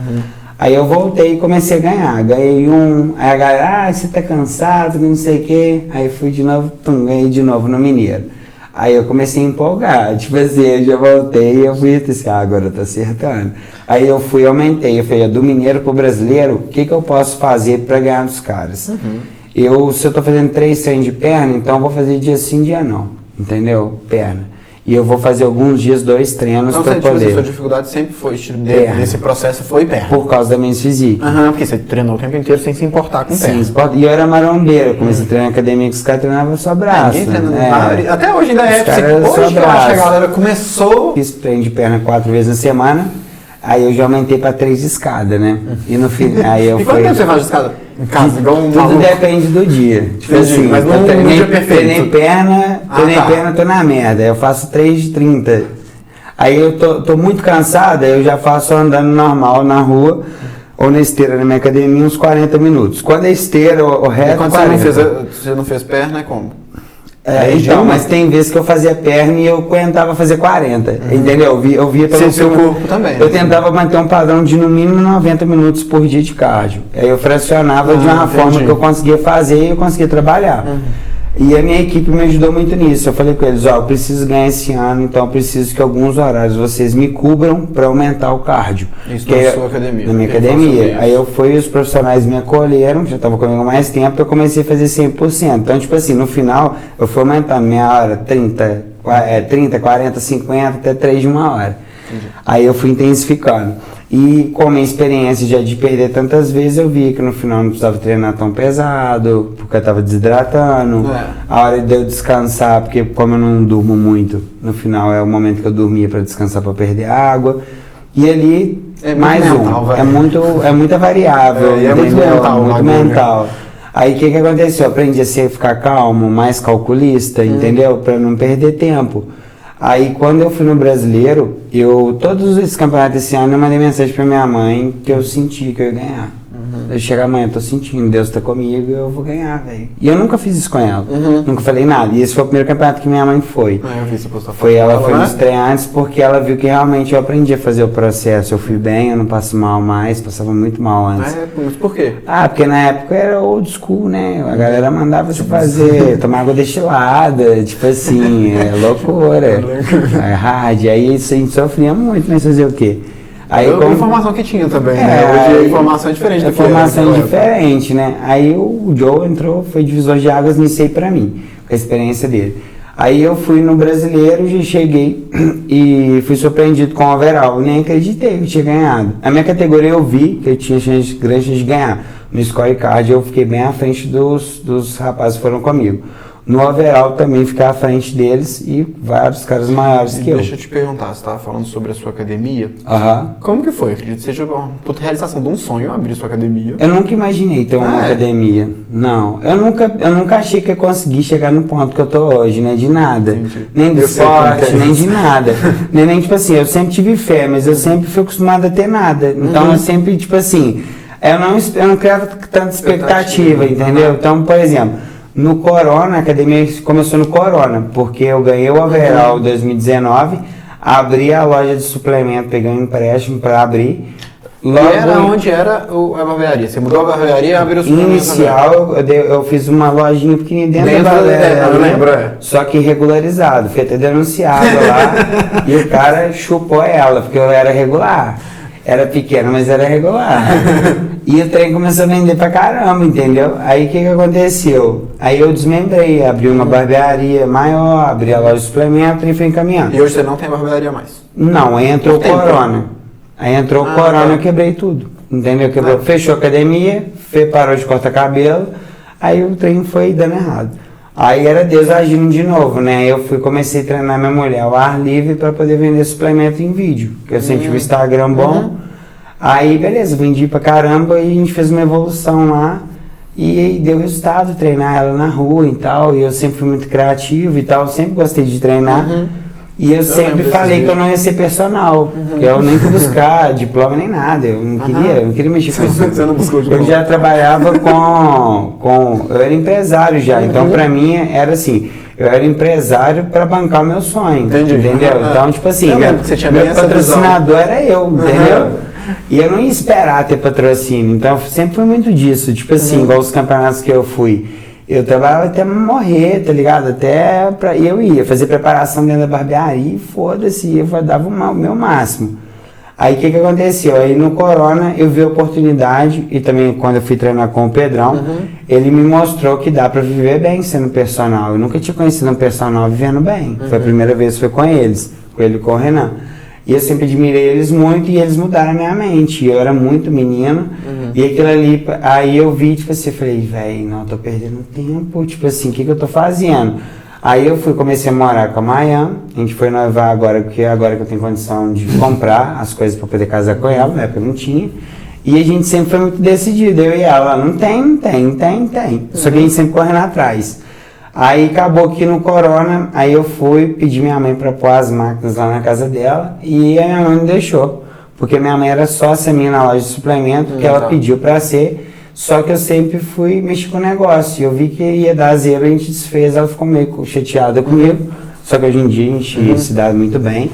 Aí eu voltei e comecei a ganhar, ganhei aí a galera, você tá cansado, não sei o quê, aí fui de novo, ganhei de novo no Mineiro. Aí eu comecei a empolgar, tipo assim, eu já voltei e eu fui assim, agora tá acertando. Aí eu fui, aumentei, eu falei, do mineiro pro brasileiro, o que eu posso fazer pra ganhar dos caras? Se eu tô fazendo 3 treinos de perna, então eu vou fazer dia sim, dia não, entendeu? Perna. E eu vou fazer alguns dias 2 treinos então, pra poder. Então, a sua dificuldade sempre foi, nesse processo foi perna. Por causa da minha física. Porque você treinou o tempo inteiro sem se importar com perna. Sim, e eu era marombeiro, comecei a treinar na academia que os caras treinavam só braço. Até hoje ainda é, hoje que eu acho que a galera começou... Fiz treino de perna 4 vezes na semana, aí eu já aumentei pra 3 de escada, né? E no fim, aí eu E quanto tempo você faz de escada? Em casa, igual um Tudo maluco. Depende do dia. Tipo assim, mas não no dia perfeito. Treinei perna, tô na merda. Eu faço 3 de 30. Aí eu tô muito cansada, eu já faço andando normal na rua ou na esteira na minha academia uns 40 minutos. Quando é esteira, o resto. E quando você não fez perna, é como? Então, mas tem vezes que eu fazia perna e eu aguentava fazer 40, entendeu? Eu via pelo seu corpo também. Eu tentava manter um padrão de no mínimo 90 minutos por dia de cardio. Aí eu fracionava de uma forma que eu conseguia fazer e eu conseguia trabalhar. E a minha equipe me ajudou muito nisso. Eu falei com eles, eu preciso ganhar esse ano, então eu preciso que alguns horários vocês me cubram para aumentar o cardio. Isso na sua academia? Na minha academia. Aí eu fui, os profissionais me acolheram, já estavam comigo há mais tempo, eu comecei a fazer 100%. Então, tipo assim, no final, eu fui aumentando minha hora 30, 40, 50, até 3 de 1 hora. Entendi. Aí eu fui intensificando. E com a minha experiência já de perder tantas vezes, eu vi que no final não precisava treinar tão pesado, porque eu estava desidratando. A hora de eu descansar, porque como eu não durmo muito, no final é o momento que eu dormia para descansar, para perder água. E ali, mais mental, é muita variável, é muito mental. Muito mental. Aí o que aconteceu? Eu aprendi a ficar calmo, mais calculista, entendeu? Para não perder tempo. Aí quando eu fui no Brasileiro, todos esses campeonatos esse ano eu mandei mensagem pra minha mãe que eu senti que eu ia ganhar. Eu chego amanhã, eu tô sentindo, Deus tá comigo, eu vou ganhar, velho. E eu nunca fiz isso com ela, nunca falei nada. E esse foi o primeiro campeonato que minha mãe foi. Eu vi você postar foto. Ela foi nos treinos porque ela viu que realmente eu aprendi a fazer o processo. Eu fui bem, eu não passo mal mais, passava muito mal antes. Mas por quê? Porque na época era old school, né? A galera mandava você fazer, tomar água destilada, tipo assim, loucura. É hard. Aí a gente sofria muito, mas fazer o quê? Aí a informação que tinha também, né? Hoje a informação é diferente do que era. Informação diferente, né? Aí o Joe entrou, foi divisor de águas nisso aí pra mim, com a experiência dele. Aí eu fui no Brasileiro, já cheguei e fui surpreendido com o overall. Nem acreditei que eu tinha ganhado. A minha categoria eu vi que eu tinha grande chance de ganhar. No scorecard eu fiquei bem à frente dos rapazes que foram comigo. No overall também fiquei à frente deles e vários caras maiores que eu. Deixa eu te perguntar, você estava falando sobre a sua academia. Como que foi? Acredito que seja uma puta realização de um sonho abrir sua academia. Eu nunca imaginei ter uma academia. Não. Eu nunca achei que eu consegui chegar no ponto que eu tô hoje, né? De nada. Entendi. Nem de sorte, nem de nada. nem tipo assim, eu sempre tive fé, mas eu sempre fui acostumado a ter nada. Então eu sempre, tipo assim, eu não criava tanta expectativa, entendeu? Então, por exemplo, no Corona, a academia começou no Corona, porque eu ganhei o overall 2019, abri a loja de suplemento, peguei um empréstimo para abrir. Logo, e era onde era a barbearia? Você mudou a barbearia e abriu o suplemento? Inicial, eu fiz uma lojinha pequenininha dentro da barbearia. Eu lembro, Só que regularizado, fui até denunciado lá, e o cara chupou ela, porque eu era regular. Era pequeno, mas era regular. E o trem começou a vender pra caramba, entendeu? Aí o que aconteceu? Aí eu desmembrei, abri uma barbearia maior, abri a loja de suplemento e fui encaminhando. E hoje você não tem barbearia mais? Não, aí entrou o Corona. Aí entrou o Corona, eu quebrei tudo. Entendeu? Fechou a academia, parou de cortar cabelo, aí o trem foi dando errado. Aí era Deus agindo de novo, né? Eu comecei a treinar minha mulher ao ar livre para poder vender suplemento em vídeo. Porque eu sempre tive o Instagram bom. Aí, beleza, vendi pra caramba e a gente fez uma evolução lá. E deu resultado treinar ela na rua e tal. E eu sempre fui muito criativo e tal, sempre gostei de treinar. E eu sempre falei que eu não ia ser personal, que eu nem fui buscar diploma nem nada, eu não queria mexer com isso. Você não buscou diploma? Eu já trabalhava eu era empresário já, então pra mim era assim, eu era empresário pra bancar o meu sonho, entendeu? Então, tipo assim, meu patrocinador era eu, entendeu? E eu não ia esperar ter patrocínio, então sempre foi muito disso, tipo assim, igual os campeonatos que eu fui. Eu trabalhava até morrer, tá ligado? Eu ia fazer preparação dentro da barbearia e foda-se, eu dava o meu máximo. Aí o que aconteceu? Aí no Corona eu vi a oportunidade e também quando eu fui treinar com o Pedrão, ele me mostrou que dá pra viver bem sendo personal. Eu nunca tinha conhecido um personal vivendo bem. Foi a primeira vez que foi com eles, com ele e com o Renan. E eu sempre admirei eles muito e eles mudaram a minha mente. Eu era muito menino e aquilo ali, aí eu vi, tipo assim, eu falei, velho, não, tô perdendo tempo, tipo assim, o que eu tô fazendo? Aí eu comecei a morar com a Maia, a gente foi noivar agora, porque agora que eu tenho condição de comprar as coisas pra poder casar com ela, na época eu não tinha. E a gente sempre foi muito decidido, eu e ela, não tem. Só que a gente sempre correndo atrás. Aí acabou que no Corona, aí eu fui pedir minha mãe pra pôr as máquinas lá na casa dela e a minha mãe me deixou. Porque minha mãe era sócia minha na loja de suplemento, que ela pediu pra ser. Só que eu sempre fui mexer com o negócio. Eu vi que ia dar zebra, a gente desfez, ela ficou meio chateada comigo. Só que hoje em dia a gente se dá muito bem.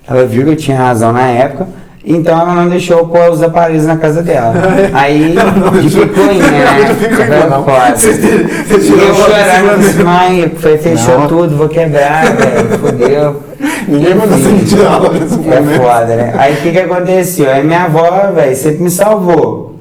Ela viu que eu tinha razão na época. Então ela não deixou eu pôr os aparelhos na casa dela. Aí, de picuinha, né? E eu chorando, mãe, fechou tudo, vou quebrar, velho, fodeu. Ninguém mandou você me tirar lá nesse momento. É foda, né? Aí o que aconteceu? Aí minha avó, velho, sempre me salvou.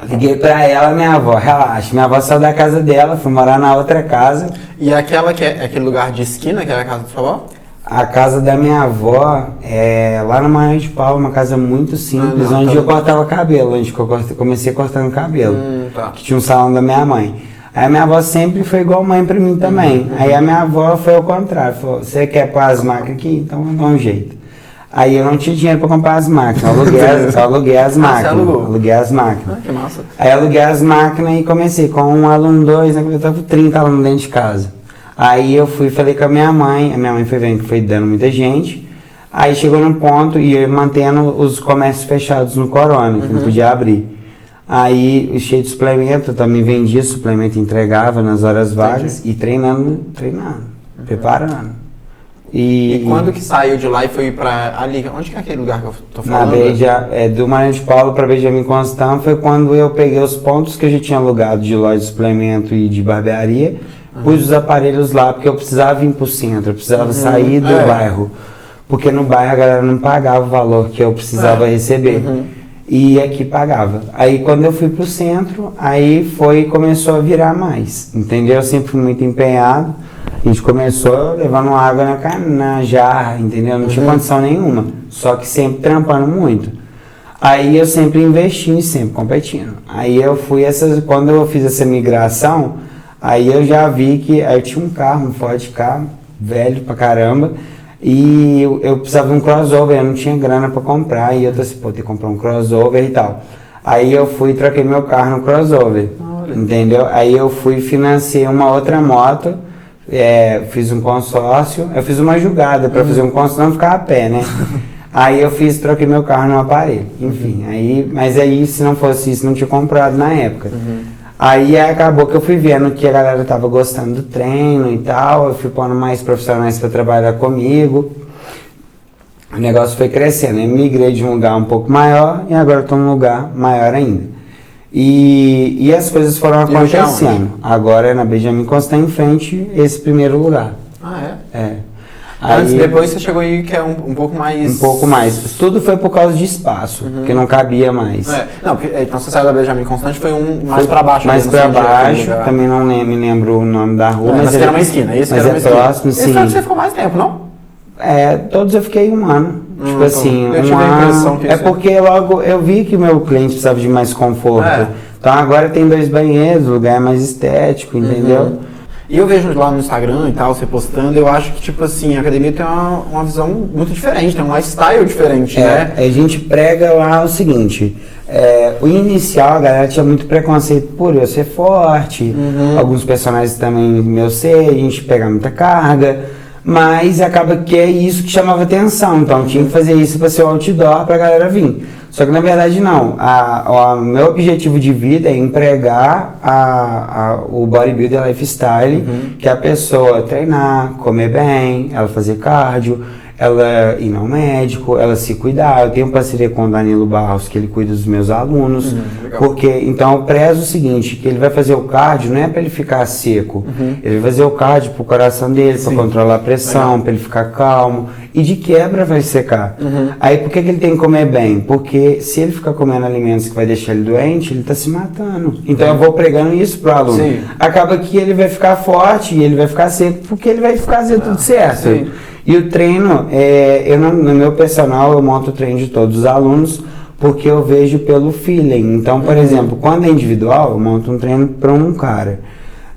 Liguei pra ela, minha avó, relaxa. Minha avó saiu da casa dela, foi morar na outra casa. E aquela que é aquele lugar de esquina, que era a casa da sua avó? A casa da minha avó é lá no Maior de Pau, uma casa muito simples, onde eu cortava cabelo, onde eu comecei cortando cabelo. Que tinha um salão da minha mãe. Aí a minha avó sempre foi igual mãe pra mim também. Aí a minha avó foi ao contrário, falou, você quer pôr as máquinas aqui? Então eu dou um jeito. Aí eu não tinha dinheiro pra comprar as máquinas, eu aluguei as máquinas. Aluguei as máquinas. Que massa. Aí eu aluguei as máquinas e comecei com um aluno, dois, né, eu tava com 30 alunos dentro de casa. Aí eu falei com a minha mãe foi vendo que foi dando muita gente. Aí chegou num ponto e eu mantendo os comércios fechados no Corona, que não podia abrir. Aí, cheio de suplemento, eu também vendia suplemento, entregava nas horas vagas e treinando, preparando. E quando que saiu de lá e foi pra ali? Onde que é aquele lugar que eu tô falando? Do Maranhão de Paulo para Benjamin Constant foi quando eu peguei os pontos que eu já tinha alugado de loja de suplemento e de barbearia, pus os aparelhos lá, porque eu precisava vir pro centro, eu precisava sair do bairro. Porque no bairro a galera não pagava o valor que eu precisava receber. E aqui pagava. Aí quando eu fui pro centro, aí começou a virar mais, entendeu? Eu sempre fui muito empenhado. A gente começou levando água na jarra, entendeu? Não tinha condição nenhuma. Só que sempre trampando muito. Aí eu sempre investi, sempre competindo. Aí quando eu fiz essa migração, aí eu já vi que aí eu tinha um carro, um Ford carro, velho pra caramba. E eu precisava de um crossover, eu não tinha grana pra comprar. E eu disse, pô, ter que comprar um crossover e tal. Aí eu fui e troquei meu carro no crossover, entendeu? Aí eu financei uma outra moto, fiz um consórcio, eu fiz uma jogada pra fazer um consórcio, não ficar a pé, né? Aí eu troquei meu carro no aparelho, enfim. Mas aí, se não fosse isso, não tinha comprado na época. Aí acabou que eu fui vendo que a galera tava gostando do treino e tal, eu fui pondo mais profissionais para trabalhar comigo. O negócio foi crescendo, eu migrei de um lugar um pouco maior e agora estou num lugar maior ainda. E as coisas foram acontecendo. Agora é na Benjamin Constant em frente esse primeiro lugar. Antes, depois você chegou aí que é um pouco mais... Um pouco mais. Tudo foi por causa de espaço, porque não cabia mais. Não, então você saiu da Benjamin Constant, foi mais pra baixo. Mais pra baixo, também não me lembro o nome da rua. Mas era uma esquina, esse mas era uma esquina. Próximo, sim. Esse foi que você ficou mais tempo, não? Todos eu fiquei um ano. Tipo assim, eu tive a impressão que porque logo eu vi que o meu cliente precisava de mais conforto. Então agora tem 2 banheiros, o lugar é mais estético, entendeu? E eu vejo lá no Instagram e tal, você postando, eu acho que, tipo assim, a academia tem uma visão muito diferente, tem um lifestyle diferente, né? A gente prega lá o seguinte, o inicial a galera tinha muito preconceito por eu ser forte, alguns personagens também meu ser, a gente pega muita carga, mas acaba que é isso que chamava atenção, então tinha que fazer isso para ser o outdoor pra galera vir. Só que na verdade não, o meu objetivo de vida é empregar o bodybuilder lifestyle, que é a pessoa treinar, comer bem, ela fazer cardio, ela ir ao médico, ela se cuidar. Eu tenho parceria com o Danilo Barros, que ele cuida dos meus alunos, porque, então, eu prezo o seguinte, que ele vai fazer o cardio, não é para ele ficar seco, ele vai fazer o cardio pro coração dele, para controlar a pressão, para ele ficar calmo, e de quebra vai secar. Aí, por que ele tem que comer bem? Porque se ele ficar comendo alimentos que vai deixar ele doente, ele está se matando. Então, eu vou pregando isso pro aluno. Sim. Acaba que ele vai ficar forte e ele vai ficar seco, porque ele vai fazer tudo certo. Sim. E o treino, no meu personal, eu monto o treino de todos os alunos, porque eu vejo pelo feeling. Então, por exemplo, quando é individual, eu monto um treino para um cara.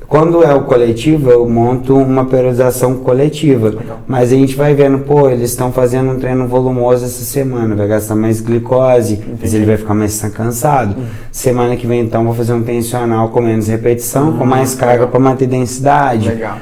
Quando é o coletivo, eu monto uma periodização coletiva. Mas a gente vai vendo, pô, eles estão fazendo um treino volumoso essa semana, vai gastar mais glicose, mas ele vai ficar mais cansado. Semana que vem, então, vou fazer um tensional com menos repetição, com mais carga para manter densidade. Legal.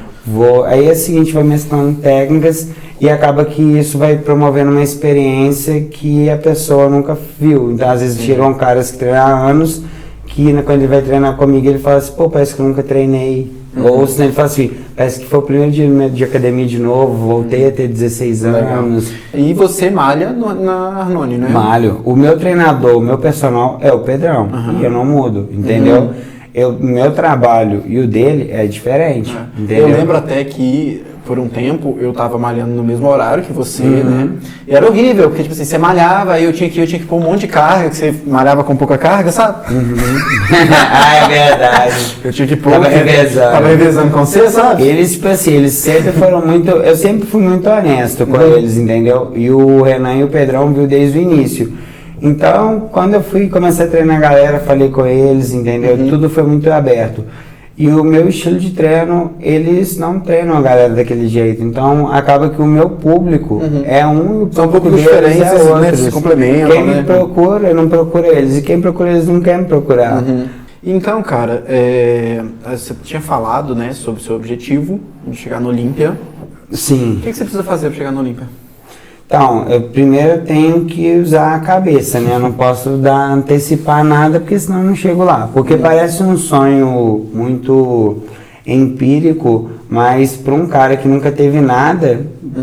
Aí assim, a gente vai mesclando técnicas e acaba que isso vai promovendo uma experiência que a pessoa nunca viu. Então, às vezes, chegam caras que treinam há anos, que quando ele vai treinar comigo, ele fala assim, pô, parece que eu nunca treinei. Ou senão ele fala assim, parece que foi o primeiro dia de academia de novo, voltei a ter 16 anos. E você malha na Arnone, né? Malho. O meu treinador, o meu personal é o Pedrão, e eu não mudo, entendeu? Meu trabalho e o dele é diferente, entendeu? Eu lembro até que, por um tempo, eu tava malhando no mesmo horário que você, né? E era horrível, porque, tipo assim, você malhava, aí eu tinha que pôr um monte de carga, que você malhava com pouca carga, sabe? Ah, é verdade. Eu tinha que pôr... Tava revezando. Tava revezando com você, sabe? Eles, tipo assim, eles sempre foram muito... Eu sempre fui muito honesto com eles, entendeu? E o Renan e o Pedrão viu desde o início. Então, quando eu comecei a treinar a galera, falei com eles, entendeu? Tudo foi muito aberto. E o meu estilo de treino, eles não treinam a galera daquele jeito. Então, acaba que o meu público é um... São um pouco diferentes, né? Se complementam, Quem me procura, eu não procuro eles. E quem procura eles não quer me procurar. Então, cara, você tinha falado, né, sobre o seu objetivo de chegar no Olímpia. Sim. O que você precisa fazer para chegar no Olímpia? Então, eu primeiro tenho que usar a cabeça, né? Eu não posso antecipar nada, porque senão eu não chego lá. Porque parece um sonho muito empírico, mas para um cara que nunca teve nada,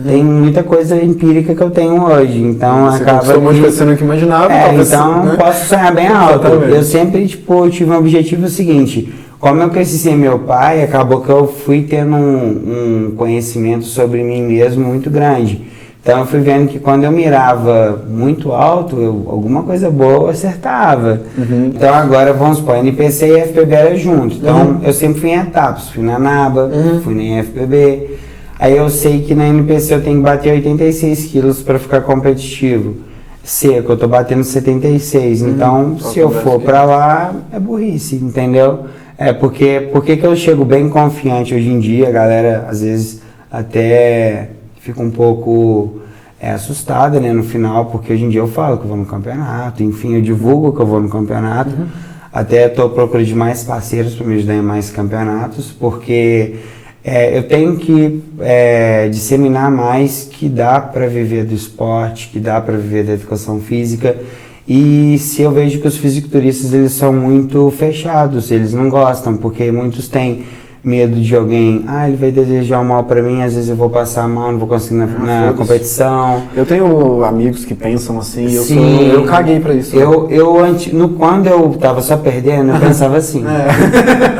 tem muita coisa empírica que eu tenho hoje. Então, você acaba que... você nunca imaginava. Então, né? posso sonhar bem alto. Exatamente. Eu sempre, tive um objetivo seguinte... Como eu cresci sem meu pai, acabou que eu fui tendo um conhecimento sobre mim mesmo muito grande. Então eu fui vendo que quando eu mirava muito alto, alguma coisa boa eu acertava. Então agora, vamos supor, NPC e FPB era junto. Então eu sempre fui em etapas, fui na NABA, fui na FPB. Aí eu sei que na NPC eu tenho que bater 86 quilos para ficar competitivo. Seco, eu tô batendo 76. Então, se eu for para lá, é burrice, entendeu? Porque que eu chego bem confiante hoje em dia, a galera às vezes até fica um pouco assustada, né, no final, porque hoje em dia eu falo que eu vou no campeonato, enfim, eu divulgo que eu vou no campeonato, até estou procurando de mais parceiros para me ajudar em mais campeonatos, porque eu tenho que disseminar mais que dá para viver do esporte, que dá para viver da educação física. E se eu vejo que os fisiculturistas, eles são muito fechados, eles não gostam, porque muitos têm medo de alguém, ele vai desejar o mal pra mim, às vezes eu vou passar mal, não vou conseguir na competição. Eu tenho amigos que pensam assim, eu caguei pra isso. Quando eu tava só perdendo, eu pensava assim.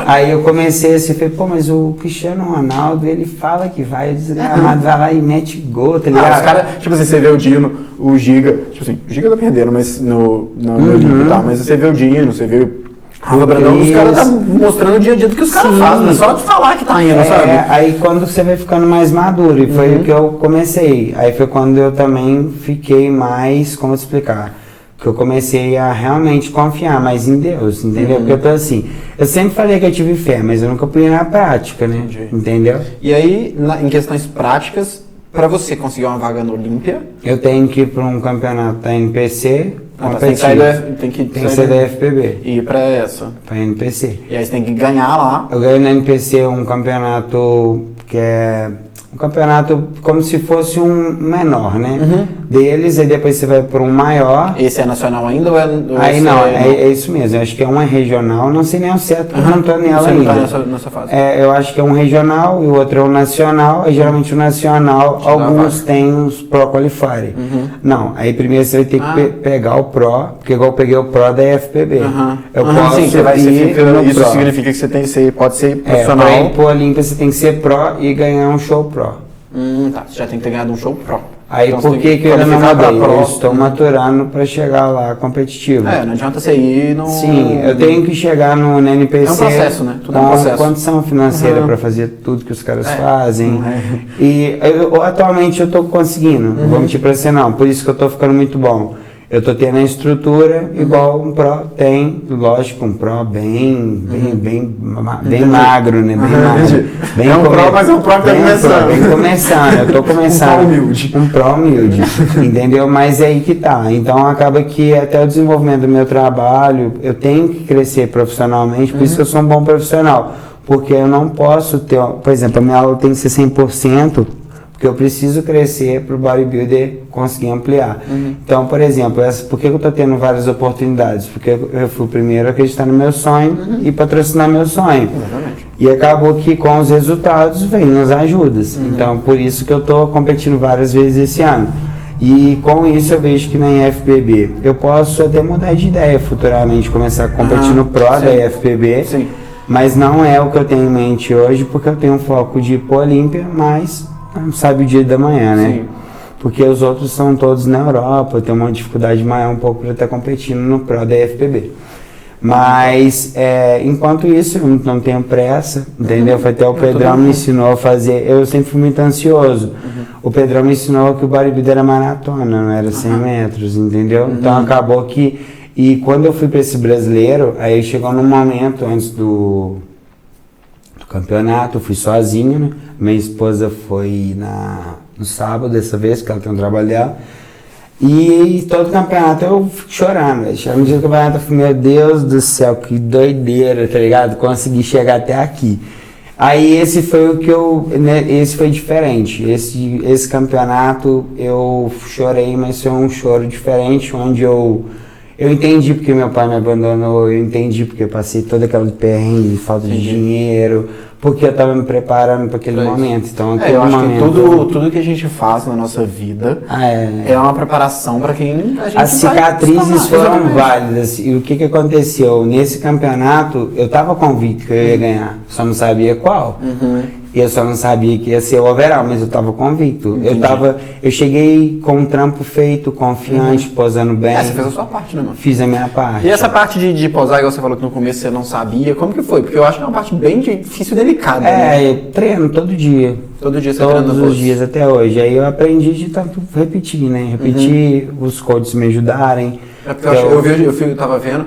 Aí eu comecei assim, falei, pô, mas o Cristiano Ronaldo, ele fala que vai, o desgramado vai lá e mete gol, tá ligado? Os caras, tipo assim, você vê o Dino, o Giga, tipo assim, o Giga tá perdendo, mas no Olímpio, tá, mas você vê o Dino, você vê o Brandão, os caras tá mostrando o dia a dia do que os caras fazem, né? Só de falar que tá indo, sabe? Aí quando você vai ficando mais maduro, e foi o que eu comecei. Aí foi quando eu também fiquei mais, como te explicar, que eu comecei a realmente confiar mais em Deus, entendeu? Porque eu tô assim, eu sempre falei que eu tive fé, mas eu nunca fui na prática, né? Entendeu? E aí, em questões práticas, para você conseguir uma vaga no Olímpia, eu tenho que ir para um campeonato da NPC, tem que ser da FPB. E ir para essa? Para NPC. E aí você tem que ganhar lá. Eu ganhei na NPC um campeonato que é um campeonato como se fosse um menor, né? deles, aí depois você vai para um maior. Esse é nacional ainda ou é... Aí não, é isso mesmo. Eu acho que é uma regional, não sei nem o certo, porque eu não tô nela ainda. Não tá nessa fase. Eu acho que é um regional e o outro é um nacional. E geralmente o nacional, alguns têm os Pro Qualifier. Não, aí primeiro você vai ter que pegar o Pro, porque igual eu peguei o Pro da FPB. Eu posso sim, você vai ser no isso Pro. significa que você pode ser profissional. Pra ir pro Olímpia você tem que ser Pro e ganhar um show Pro. Tá, você já tem que ter ganhado um show Pro. Aí então, por que eu ainda não mudei? Eu estou maturando para chegar lá competitivo. Não adianta você ir no... Sim, eu tenho que chegar no NPC. É um processo, né? Tudo com é um processo. Condição financeira para fazer tudo que os caras fazem. E atualmente eu estou conseguindo, vou mentir para você não, por isso que eu estou ficando muito bom. Eu estou tendo a estrutura igual um Pro tem, lógico, um Pro bem magro, né? Bem magro. É um Pro, mas é um Pro que está começando. Bem começando, eu estou começando. Um Pro humilde. Um Pro humilde, entendeu? Mas é aí que tá. Então acaba que até o desenvolvimento do meu trabalho, eu tenho que crescer profissionalmente, por isso que eu sou um bom profissional. Porque eu não posso ter, por exemplo, a minha aula tem que ser 100%, porque eu preciso crescer para o bodybuilder conseguir ampliar. Então, por exemplo, por que eu estou tendo várias oportunidades? Porque eu fui o primeiro a acreditar no meu sonho e patrocinar meu sonho. Exatamente. E acabou que com os resultados vem as ajudas. Então, por isso que eu estou competindo várias vezes esse ano. E com isso eu vejo que na IFBB eu posso até mudar de ideia futuramente, começar a competir no Pro da IFBB. Sim. Mas não é o que eu tenho em mente hoje, porque eu tenho um foco de ir para Olímpia, mas não sabe o dia da manhã, né? Sim. Porque os outros são todos na Europa, eu tenho uma dificuldade maior um pouco para estar competindo no Pro da IFBB. Mas, enquanto isso, eu não tenho pressa, entendeu? Foi até o Pedrão me ensinou a fazer, eu sempre fui muito ansioso. O Pedrão me ensinou que o bodybuilder era maratona, não era 100 metros, entendeu? Então acabou que, e quando eu fui para esse brasileiro, aí chegou num momento antes do campeonato, eu fui sozinho, né? Minha esposa foi no sábado, dessa vez, que ela tem um trabalho dela. E todo campeonato eu fico chorando. No dia do campeonato eu falei, meu Deus do céu, que doideira, tá ligado? Consegui chegar até aqui. Aí esse foi o que esse foi diferente. Esse campeonato eu chorei, mas foi um choro diferente, onde eu entendi porque meu pai me abandonou, eu entendi porque eu passei todo aquele perrengue, falta de dinheiro, porque eu estava me preparando para aquele momento. Então, eu acho que tudo que a gente faz na nossa vida é uma preparação para quem a gente As cicatrizes foram válidas. E o que aconteceu? Nesse campeonato, eu estava convicto que eu ia ganhar, só não sabia qual. E eu só não sabia que ia ser o overall, mas eu estava convicto. Eu cheguei com um trampo feito, confiante, posando bem. Você fez a sua parte, né, mano? Fiz a minha parte. E essa parte de posar, igual você falou que no começo você não sabia, como que foi? Porque eu acho que é uma parte bem difícil e delicada, né? Eu treino todo dia. Todo dia você treina todos os dias até hoje. Aí eu aprendi de tanto repetir, né? Repetir, os coaches me ajudarem. Eu tava vendo.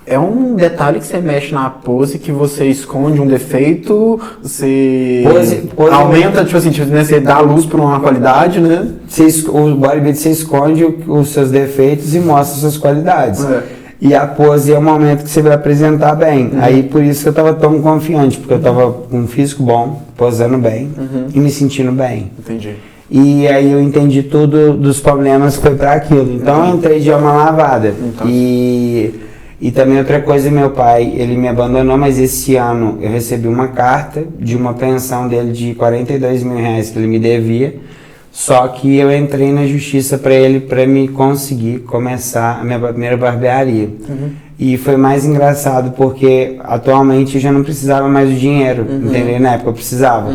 É um detalhe que você mexe na pose, que você esconde um defeito, você aumenta, tipo assim, né, você dá luz para uma qualidade, né? O bodybuilder, você esconde os seus defeitos e mostra as suas qualidades. E a pose é o momento que você vai apresentar bem. Aí por isso que eu tava tão confiante, porque eu tava com um físico bom, posando bem e me sentindo bem. Entendi. E aí eu entendi tudo dos problemas que foi para aquilo. Então eu entrei de alma lavada. E também outra coisa, meu pai, ele me abandonou, mas esse ano eu recebi uma carta de uma pensão dele de R$42 mil que ele me devia, só que eu entrei na justiça para ele, para me conseguir começar a minha primeira barbearia. E foi mais engraçado porque atualmente eu já não precisava mais do dinheiro, entendeu? Na época eu precisava.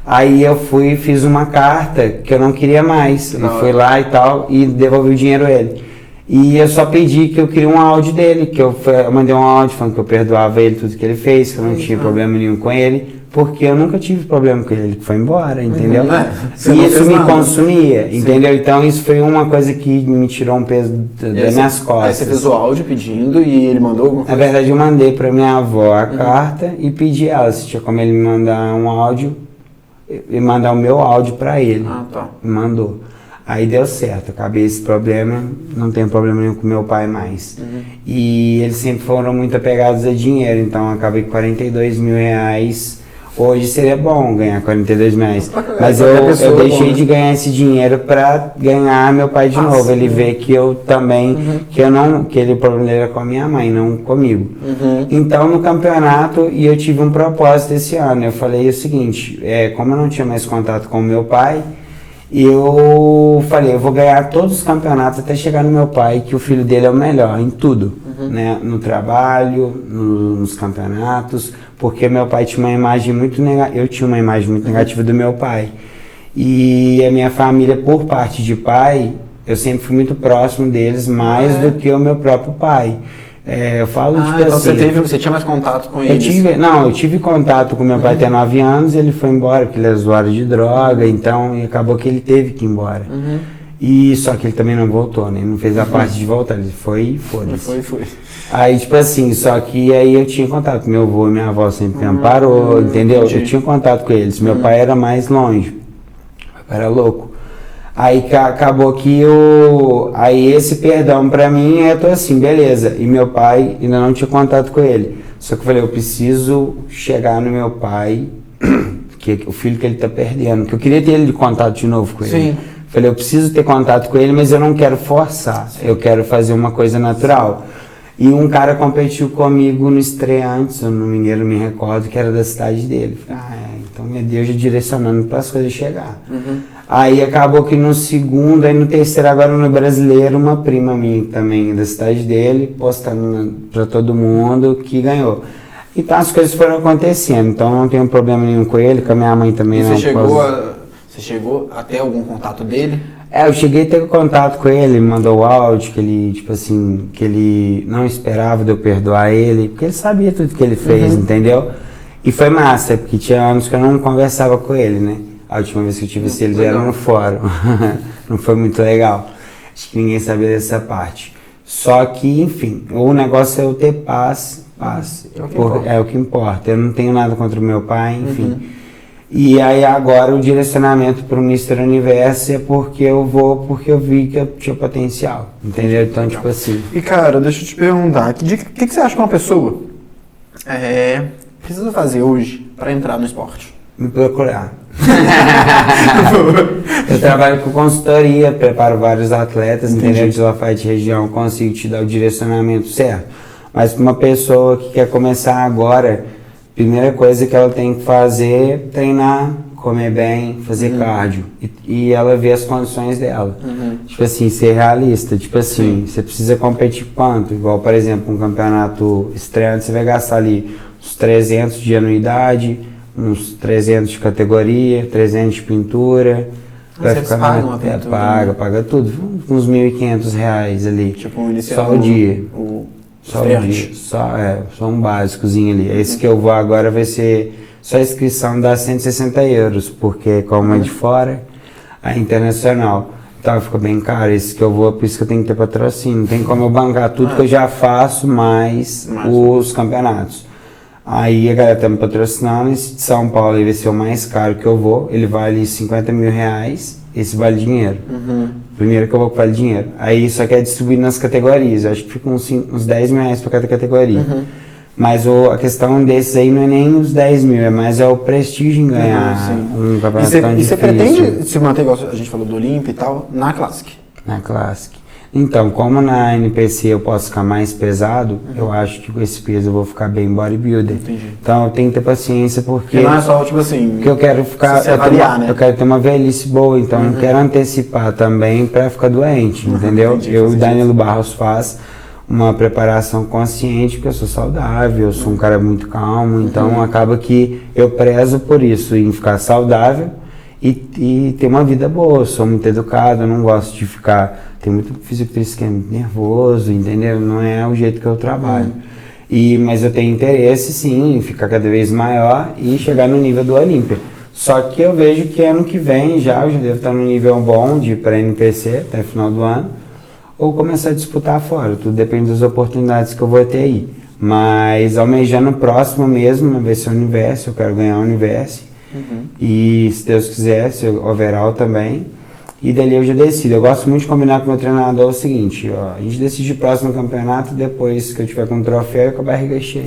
Aí eu fiz uma carta que eu não queria mais, ele foi lá e tal, e devolvi o dinheiro a ele. E eu só pedi que eu queria um áudio dele, que eu mandei um áudio falando que eu perdoava ele tudo que ele fez, que eu não tinha problema nenhum com ele, porque eu nunca tive problema com ele, ele foi embora, entendeu? E isso me consumia, entendeu? Então isso foi uma coisa que me tirou um peso das minhas costas. Aí você fez o áudio pedindo e ele mandou alguma coisa? Na verdade eu mandei pra minha avó a carta e pedi ela se tinha como ele me mandar um áudio e mandar o meu áudio pra ele. Me mandou. Aí deu certo, acabei esse problema, não tenho problema nenhum com meu pai mais. E eles sempre foram muito apegados a dinheiro, então acabei com R$42 mil. Hoje seria bom ganhar 42 milhões, mas qualquer pessoa eu deixei bom, de ganhar esse dinheiro para ganhar meu pai de novo. sim. Ele vê que eu também, que eu não, que ele, o problema era com a minha mãe, não comigo. Então no campeonato, e eu tive um propósito esse ano, eu falei o seguinte, como eu não tinha mais contato com o meu pai, eu falei, eu vou ganhar todos os campeonatos até chegar no meu pai, que o filho dele é o melhor em tudo, né? No trabalho, nos campeonatos, porque meu pai tinha uma imagem muito negativa, eu tinha uma imagem muito negativa do meu pai. E a minha família, por parte de pai, eu sempre fui muito próximo deles, mais do que o meu próprio pai. Eu falo tipo então assim, você tinha mais contato com eles? Eu tive contato com meu pai até 9 anos, ele foi embora, porque ele era usuário de droga, então e acabou que ele teve que ir embora. E só que ele também não voltou, né? Ele não fez a parte de voltar, ele foi e foda-se. Foi. Aí, tipo assim, só que aí eu tinha contato com meu avô e minha avó sempre me amparou, entendeu? Eu tinha contato com eles. Meu pai era mais longe, meu pai era louco. Aí acabou que aí esse perdão pra mim, eu tô assim, beleza. E meu pai ainda não tinha contato com ele. Só que eu falei, eu preciso chegar no meu pai, que o filho que ele tá perdendo, que eu queria ter ele de contato de novo com ele. Sim. Falei, eu preciso ter contato com ele, mas eu não quero forçar, eu quero fazer uma coisa natural. E um cara competiu comigo no estreante, eu não me recordo, que era da cidade dele. Falei, então meu Deus já direcionando para as coisas chegar. Aí acabou que no segundo, aí no terceiro, agora no brasileiro, uma prima minha também da cidade dele, postando para todo mundo que ganhou. Então as coisas foram acontecendo, então não tenho problema nenhum com ele, com a minha mãe também. Você chegou a ter algum contato dele? Eu cheguei a ter contato com ele, mandou o áudio, que ele, tipo assim, que ele não esperava de eu perdoar ele, porque ele sabia tudo que ele fez, entendeu? E foi massa, porque tinha anos que eu não conversava com ele, né? A última vez que eu tive esse, ele era no fórum. Não foi muito legal. Acho que ninguém sabia dessa parte. Só que, enfim, o negócio é eu ter paz. É o que importa. Eu não tenho nada contra o meu pai, enfim. E aí agora o direcionamento para o Mr. Universo é porque eu vi que eu tinha potencial, entendeu? Então, tipo assim... E cara, deixa eu te perguntar, o que você acha que uma pessoa precisa fazer hoje para entrar no esporte? Me procurar. Eu trabalho com consultoria, preparo vários atletas, entendeu? De Lafayette região, consigo te dar o direcionamento certo. Mas para uma pessoa que quer começar agora... Primeira coisa que ela tem que fazer é treinar, comer bem, fazer cardio. E ela vê as condições dela. Tipo assim, ser realista. Tipo assim, você precisa competir quanto? Igual, por exemplo, um campeonato estreante, você vai gastar ali uns 300 de anuidade, uns 300 de categoria, 300 de pintura. Vai Você paga uma pintura? Paga tudo. Uns R$1.500 ali. Tipo, um inicial. Só o dia. Só um dia. Só um básicozinho ali. Esse que eu vou agora vai ser só a inscrição dá €160, porque como é de fora, a internacional. Então fica bem caro. Esse que eu vou, por isso que eu tenho que ter patrocínio. Não tem como eu bancar tudo que eu já faço, mais os campeonatos. Aí a galera tá me patrocinando. Esse de São Paulo ele vai ser o mais caro que eu vou. Ele vale R$50 mil. Esse vale dinheiro. Primeiro que eu vou vale dinheiro. Aí só que é distribuído nas categorias. Eu acho que fica uns R$10 mil para cada categoria. Mas a questão desses aí não é nem os 10 mil, é mais o prestígio em ganhar um campeonato tão difícil. E você pretende se manter, igual a gente falou do Olímpia e tal, na Classic? Na Classic. Então, como na NPC eu posso ficar mais pesado, eu acho que com esse peso eu vou ficar bem bodybuilder. Então eu tenho que ter paciência porque não é só, tipo assim, porque eu quero ficar, eu quero ter uma velhice boa, então eu quero antecipar também para ficar doente, entendeu? Eu e o Danilo Barros faz uma preparação consciente, porque eu sou saudável, eu sou um cara muito calmo, então acaba que eu prezo por isso, em ficar saudável e ter uma vida boa. Eu sou muito educado, eu não gosto de ficar... Tem muito fisiculturista que é nervoso, entendeu? Não é o jeito que eu trabalho. Mas eu tenho interesse, sim, em ficar cada vez maior e chegar no nível do Olímpia. Só que eu vejo que ano que vem eu já devo estar no nível bom de ir para NPC até o final do ano, ou começar a disputar fora. Tudo depende das oportunidades que eu vou ter aí. Mas almejando o próximo mesmo, vai ser o Universo, eu quero ganhar o Universo. E se Deus quiser, se o overall também. E dali eu já decido. Eu gosto muito de combinar com o meu treinador o seguinte, ó, a gente decide o próximo campeonato depois que eu tiver com um troféu e com a barriga cheia.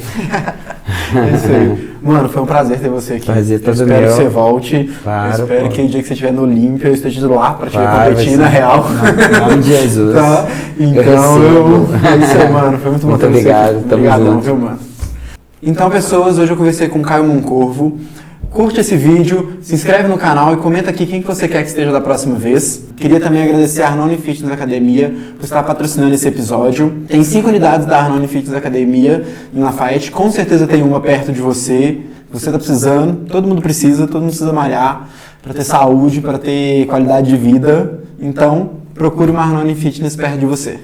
É isso aí. Mano, foi um prazer ter você aqui. Prazer todo espero meu. que você volte. Claro, espero pô. que o dia que você estiver no Olímpia eu esteja lá para te ver Vai competir ser. na real. Em nome de Jesus. Tá? Então, é isso aí, mano. Foi muito bom Muito ter você obrigado, aqui. tamo Obrigadão, junto. viu, mano? Então, pessoas, hoje eu conversei com o Caio Moncorvo. Curte esse vídeo, se inscreve no canal e comenta aqui quem que você quer que esteja da próxima vez. Queria também agradecer a Arnone Fitness Academia por estar patrocinando esse episódio. Tem 5 unidades da Arnone Fitness Academia em Lafayette. Com certeza tem uma perto de você. Você está precisando, todo mundo precisa malhar para ter saúde, para ter qualidade de vida. Então, procure uma Arnone Fitness perto de você.